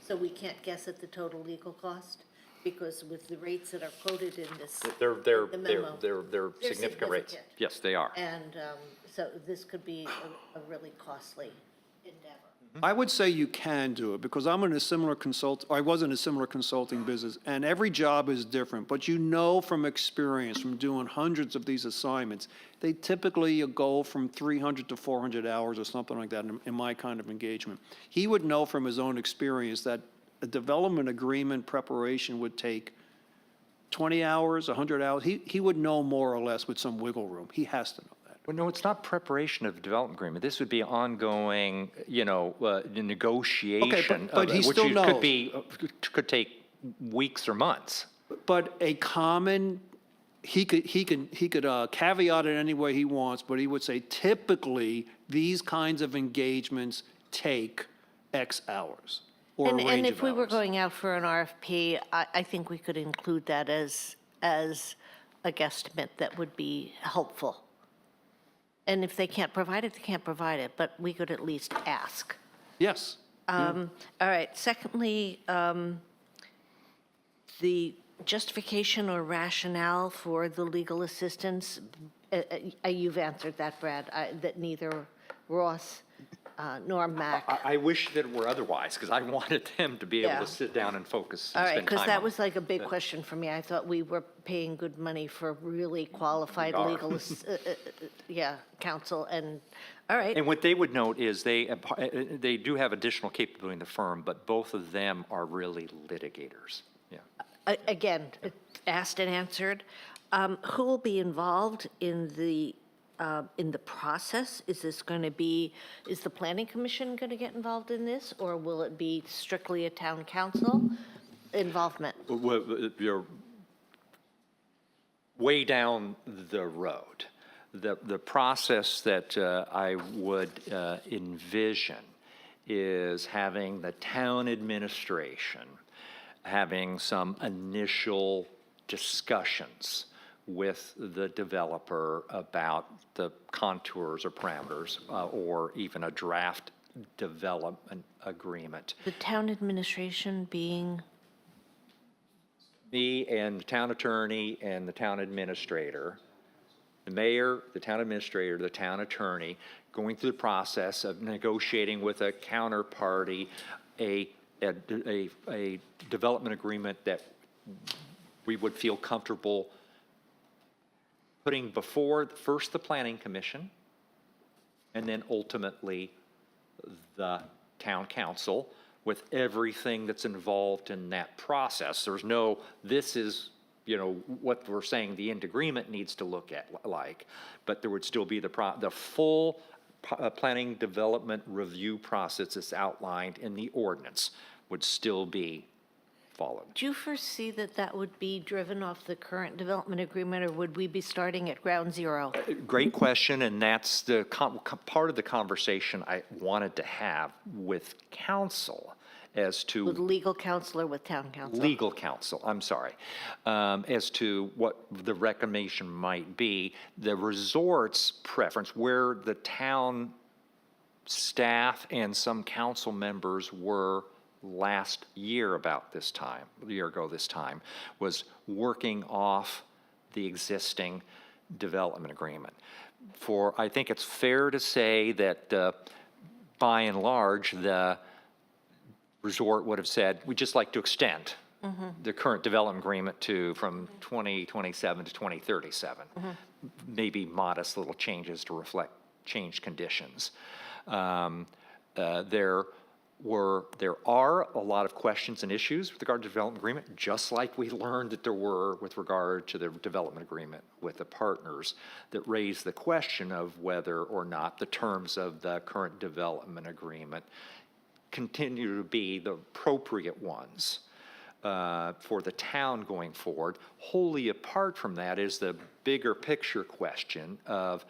So we can't guess at the total legal cost? Because with the rates that are quoted in this, They're the memo, they're significant rates. significant. Yes, they are. and so this could be a really costly endeavor. I would say you can do it, because I was in a similar consulting business, and every job is different. But you know from experience, from doing hundreds of these assignments, they typically go from 300 to 400 hours or something like that in my kind of engagement. He would know from his own experience that a development agreement preparation would take 20 hours, 100 hours. He would know more or less with some wiggle room. He has to know that. Well, no, it's not preparation of a development agreement. This would be ongoing, you know, negotiation. but he still knows. Could take weeks or months. But a common, he could caveat it any way he wants, but he would say typically these kinds of engagements take X hours or a range of hours. And if we were going out for an RFP, I think we could include that as a guesstimate that would be helpful. And if they can't provide it, they can't provide it, but we could at least ask. Yes. All right, secondly, the justification or rationale for the legal assistance, you've answered that, Brad, that neither Ross nor Mac. I wish that it were otherwise, because I wanted them to be able Yeah. to sit down and focus and All right, spend time because on that it. was like a big question for me. I thought we were paying good money for really qualified We are. legal, counsel, and, all right. And what they would note is they do have additional capability in the firm, but both of them are really litigators. Yeah. Again, asked and answered. Who will be involved in the process? Is this going to be, is the planning commission going to get involved in this? Or will it be strictly a town council involvement? You're way down the road. The process that I would envision is having the town administration having some initial discussions with the developer about the contours or parameters, or even a draft development agreement. The town administration being, Me and the town attorney and the town administrator, the mayor, the town administrator, the town attorney, going through the process of negotiating with a counterparty a development agreement that we would feel comfortable putting before first the planning commission and then ultimately the town council with everything that's involved in that process. There's no, this is, you know, what we're saying the end agreement needs to look at like, but there would still be the full planning development review process that's outlined in the ordinance would still be followed. do you foresee that that would be driven off the current development agreement, or would we be starting at ground zero? Great question, and that's the part of the conversation I wanted to have with council as to. With legal counsel or with town council? Legal counsel, I'm sorry, as to what the recommendation might be. The resort's preference, where the town staff and some council members were last year about this time, a year ago this time, was working off the existing development agreement. I think it's fair to say that by and large, the resort would have said, we'd just like to extend the current development agreement from 2027 to 2037. Maybe modest little changes to reflect changed conditions. There are a lot of questions and issues with regard to the development agreement, just like we learned that there were with regard to the development agreement with the partners, that raised the question of whether or not the terms of the current development agreement continue to be the appropriate ones for the town going forward. Wholly apart from that is the bigger picture question of,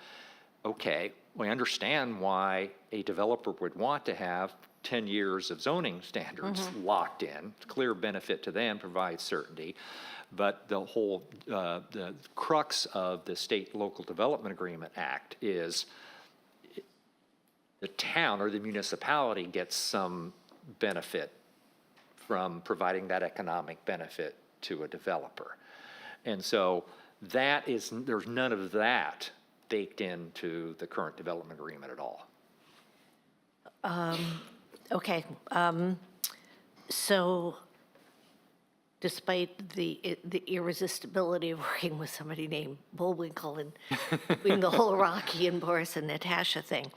okay, we understand why a developer would want to have 10 years of zoning standards locked in, clear benefit to them, provides certainty. But the whole, the crux of the State Local Development Agreement Act is the town or the municipality gets some benefit from providing that economic benefit to a developer. And so there's none of that baked into the current development agreement at all. Okay, so despite the irresistibility of working with somebody named Bullwinkle and doing the whole Rocky and Boris and Natasha thing,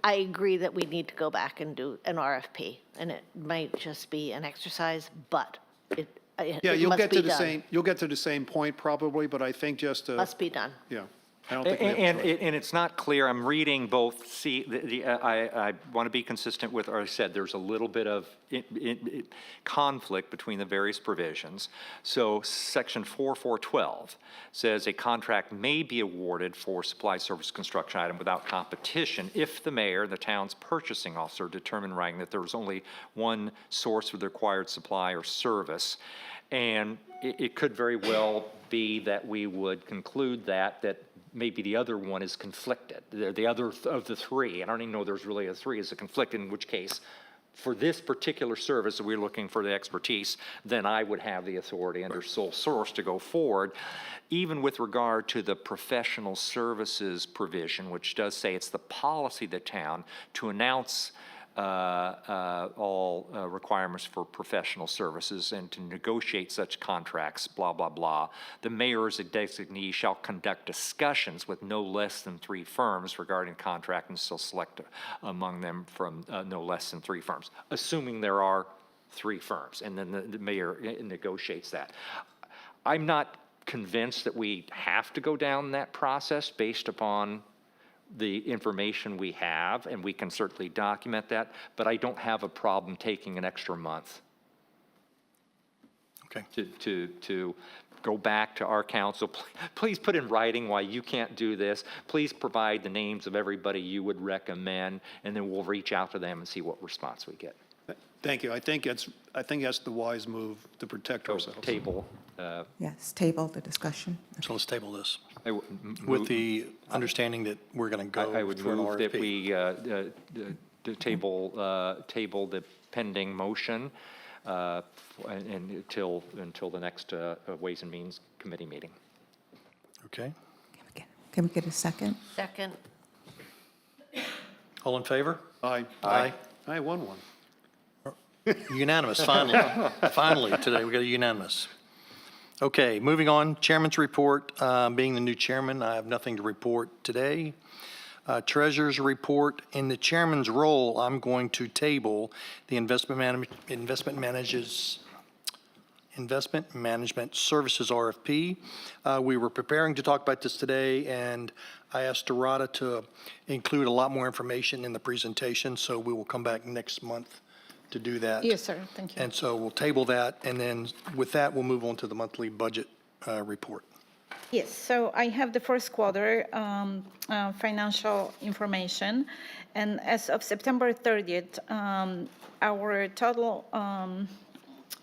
I agree that we need to go back and do an RFP, and it might just be an exercise, but it Yeah, it you'll must get be to the done. same, you'll get to the same point probably, but I think just to, Must be done. yeah. I don't think we have a choice. And it's not clear, I'm reading both, I want to be consistent with, or I said, there's a little bit of conflict between the various provisions. So section 4412 says a contract may be awarded for supply service construction item without competition if the mayor, the town's purchasing officer, determine in writing that there was only one source for the required supply or service. And it could very well be that we would conclude that maybe the other one is conflicted. The other of the three, I don't even know there's really a three, is a conflict, in which case, for this particular service that we're looking for the expertise, then I would have the authority under sole source to go forward. Even with regard to the professional services provision, which does say it's the policy of the town to announce all requirements for professional services and to negotiate such contracts, blah, blah, blah. The mayor as a designee shall conduct discussions with no less than 3 firms regarding contract and shall select among them from no less than 3 firms, assuming there are 3 firms, and then the mayor negotiates that. I'm not convinced that we have to go down that process based upon the information we have, and we can certainly document that, but I don't have a problem taking an extra month. Okay. To go back to our council, please put in writing why you can't do this. Please provide the names of everybody you would recommend, and then we'll reach out to them and see what response we get. Thank you. I think that's the wise move to protect ourselves. Table. Yes, table the discussion. So let's table this I with the understanding that we're going to go would for an move that RFP. we to table the pending motion and until the next Ways and Means Committee meeting. Okay. Can we get a second? Second. All in favor? Aye. Aye. I won one. Unanimous, finally. Finally, today, we got a unanimous. Okay, moving on, chairman's report. Being the new chairman, I have nothing to report today. Treasurer's report. In the chairman's role, I'm going to table the investment management services RFP. We were preparing to talk about this today, and I asked Dorada to include a lot more information in the presentation, so we will come back next month to do that. Yes, sir, thank you. And so we'll table that, and then with that, we'll move on to the monthly budget report. Yes, so I have the first quarter financial information, and as of September 30th, our total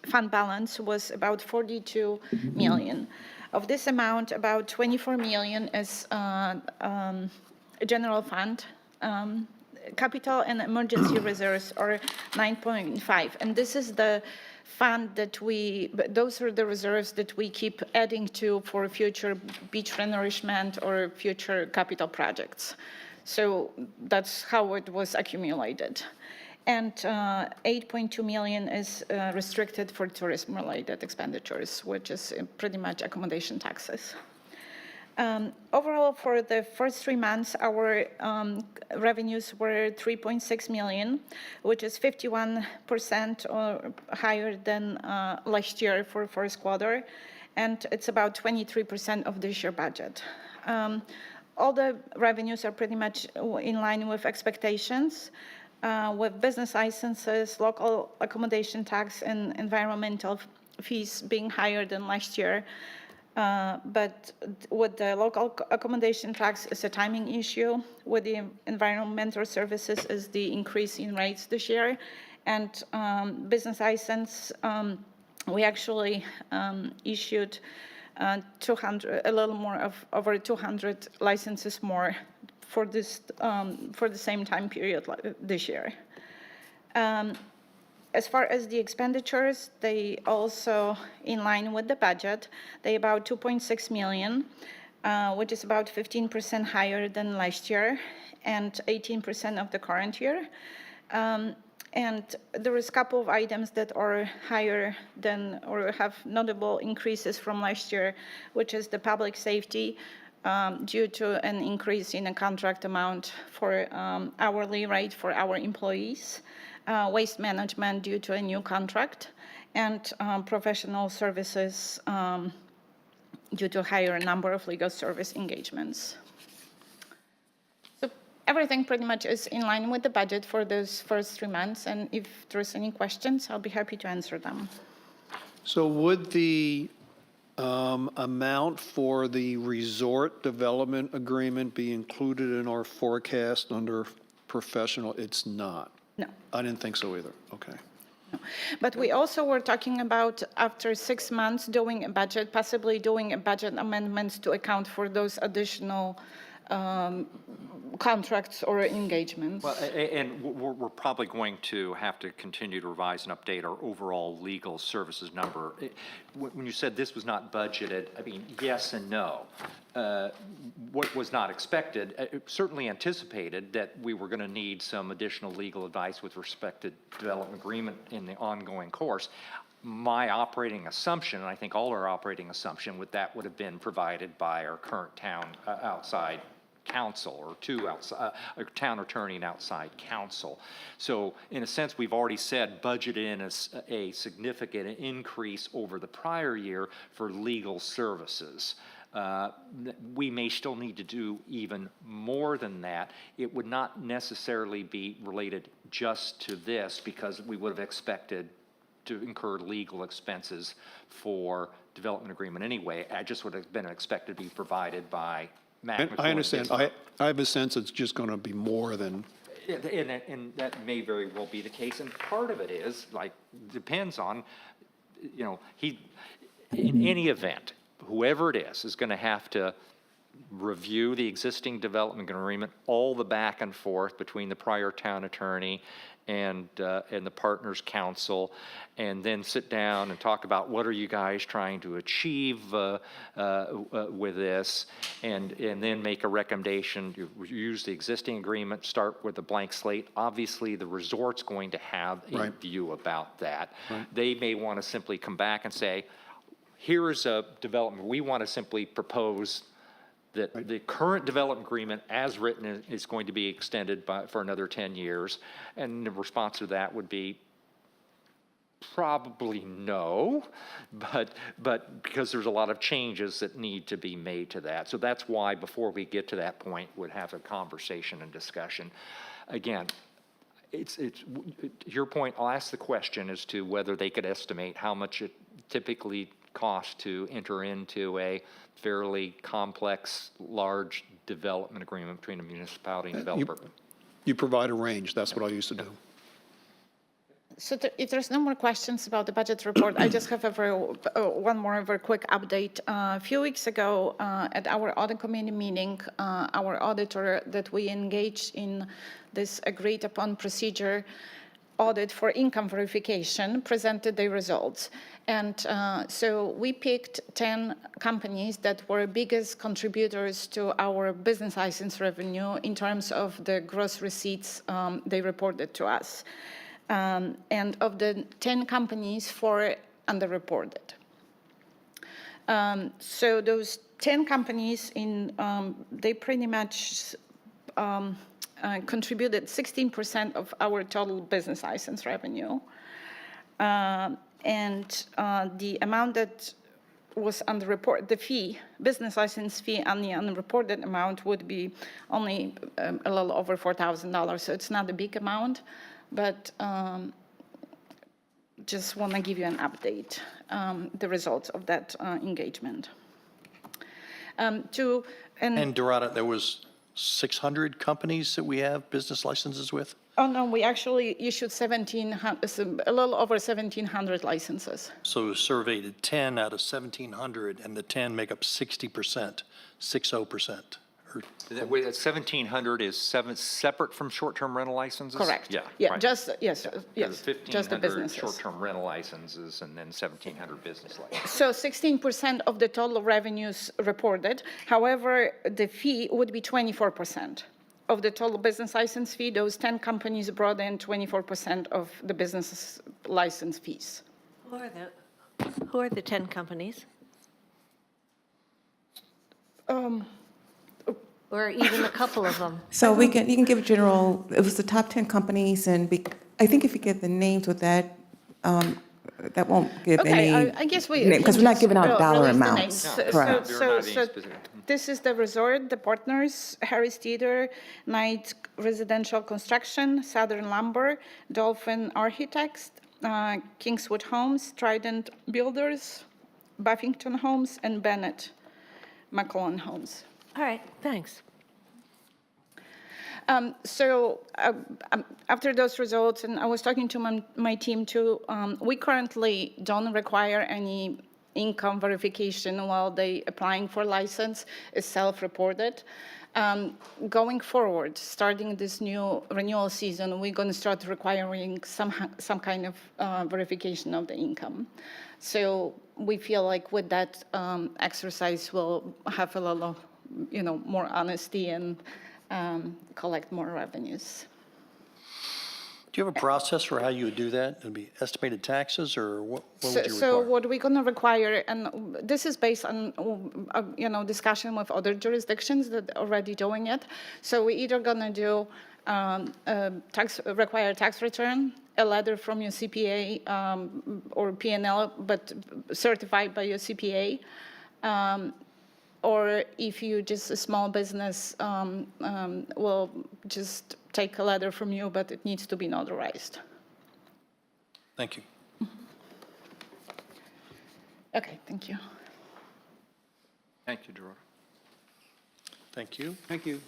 fund balance was about 42 million. Of this amount, about 24 million is general fund. Capital and emergency reserves are 9.5, and this is the fund that those are the reserves that we keep adding to for future beach renourishment or future capital projects. So that's how it was accumulated. And 8.2 million is restricted for tourism-related expenditures, which is pretty much accommodation taxes. Overall, for the first 3 months, our revenues were 3.6 million, which is 51% or higher than last year for first quarter, and it's about 23% of this year budget. All the revenues are pretty much in line with expectations, with business licenses, local accommodation tax, and environmental fees being higher than last year. But with the local accommodation tax is a timing issue. With the environmental services is the increase in rates this year. And business license, we actually issued a little more of over 200 licenses more for this for the same time period this year. As far as the expenditures, they also in line with the budget. They about 2.6 million, which is about 15% higher than last year and 18% of the current year. And there is a couple of items that are higher than or have notable increases from last year, which is the public safety due to an increase in a contract amount for hourly rate for our employees. Waste management due to a new contract, and professional services due to a higher number of legal service engagements. So everything pretty much is in line with the budget for those first 3 months, and if there's any questions, I'll be happy to answer them. So would the amount for the resort development agreement be included in our forecast under professional? It's not. No. I didn't think so either. Okay. But we also were talking about, after 6 months, doing a budget, possibly doing a budget amendments to account for those additional contracts or engagements. Well, and we're probably going to have to continue to revise and update our overall legal services number. When you said this was not budgeted, I mean, yes and no. What was not expected, certainly anticipated that we were going to need some additional legal advice with respect to development agreement in the ongoing course. My operating assumption, and I think all our operating assumption, would have been provided by our current town outside counsel or a town attorney and outside counsel. So in a sense, we've already said budgeted in a significant increase over the prior year for legal services. We may still need to do even more than that. It would not necessarily be related just to this, because we would have expected to incur legal expenses for development agreement anyway. I just would have been expected to be provided by Matt. I understand. I have a sense it's just going to be more than. And that may very well be the case. And part of it is, depends on, in any event, whoever it is going to have to review the existing development agreement, all the back and forth between the prior town attorney and the partners council, and then sit down and talk about what are you guys trying to achieve with this, and then make a recommendation. You use the existing agreement, start with a blank slate. Obviously, the resort's going to have a Right. view about that. They may want to simply come back and say, here is a development. We want to simply propose that the current development agreement as written is going to be extended for another 10 years. And the response to that would be probably no, but because there's a lot of changes that need to be made to that. So that's why before we get to that point, we'd have a conversation and discussion. Again, it's to your point, I'll ask the question as to whether they could estimate how much it typically costs to enter into a fairly complex, large development agreement between a municipality and developer. You provide a range, that's what I used to do. So if there's no more questions about the budget report, I just have one more very quick update. A few weeks ago, at our audit committee meeting, our auditor that we engaged in this agreed upon procedure audit for income verification presented their results. And so we picked 10 companies that were biggest contributors to our business license revenue in terms of the gross receipts they reported to us. And of the 10 companies, 4 underreported. So those 10 companies, they pretty much contributed 16% of our total business license revenue. And the amount that was underreported, the fee, business license fee on the unreported amount would be only a little over $4,000. So it's not a big amount, but just want to give you an update, the results of that engagement. And Dorada, there was 600 companies that we have business licenses with? Oh, no, we actually issued a little over 1,700 licenses. So surveyed 10 out of 1,700, and the 10 make up 60%, 60%. Or 1,700 is separate from short-term rental licenses? Correct. Yeah. Yeah, right. just, yes, There's yes, just the 1,500 businesses. short-term rental licenses and then 1,700 business licenses. So 16% of the total revenues reported. However, the fee would be 24%. Of the total business license fee, those 10 companies brought in 24% of the business license fees. Who are the 10 companies? Or even a couple of them? So you can give a general, it was the top 10 companies, and I think if you give the names with that, that won't give any. Okay, I guess we. Because we're not giving out dollar release the amounts. names. No, Correct. they're not being So specific. this is the resort, the partners, Harris Theater, Knight Residential Construction, Southern Lumber, Dolphin Architects, Kingswood Homes, Trident Builders, Buffington Homes, and Bennett McClellan Homes. All right, thanks. After those results, and I was talking to my team too, we currently don't require any income verification while they applying for license. It's self-reported. Going forward, starting this new renewal season, we're going to start requiring some kind of verification of the income. So we feel like with that exercise, we'll have a little, more honesty and collect more revenues. Do you have a process for how you would do that? It'd be estimated taxes, or what would you So require? what we're going to require, and this is based on, discussion with other jurisdictions that are already doing it. So we're either going to do require tax return, a letter from your CPA or P&L, but certified by your CPA. Or if you just a small business, we'll just take a letter from you, but it needs to be notarized. Thank you. Okay, thank you. Thank you, Gerard. Thank you. Thank you.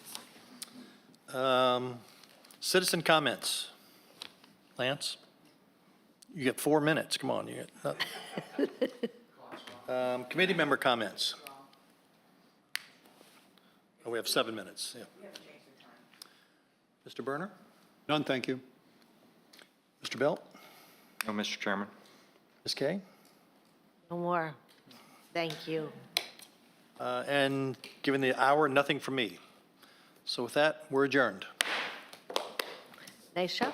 Citizen comments. Lance? You get 4 minutes, come on. You get, committee member comments. Oh, we have 7 minutes, yeah. Mr. Berner? None, thank you. Mr. Belt? No, Mr. Chairman. Ms. Kay? No more. Thank you. And given the hour, nothing from me. So with that, we're adjourned. Nice job.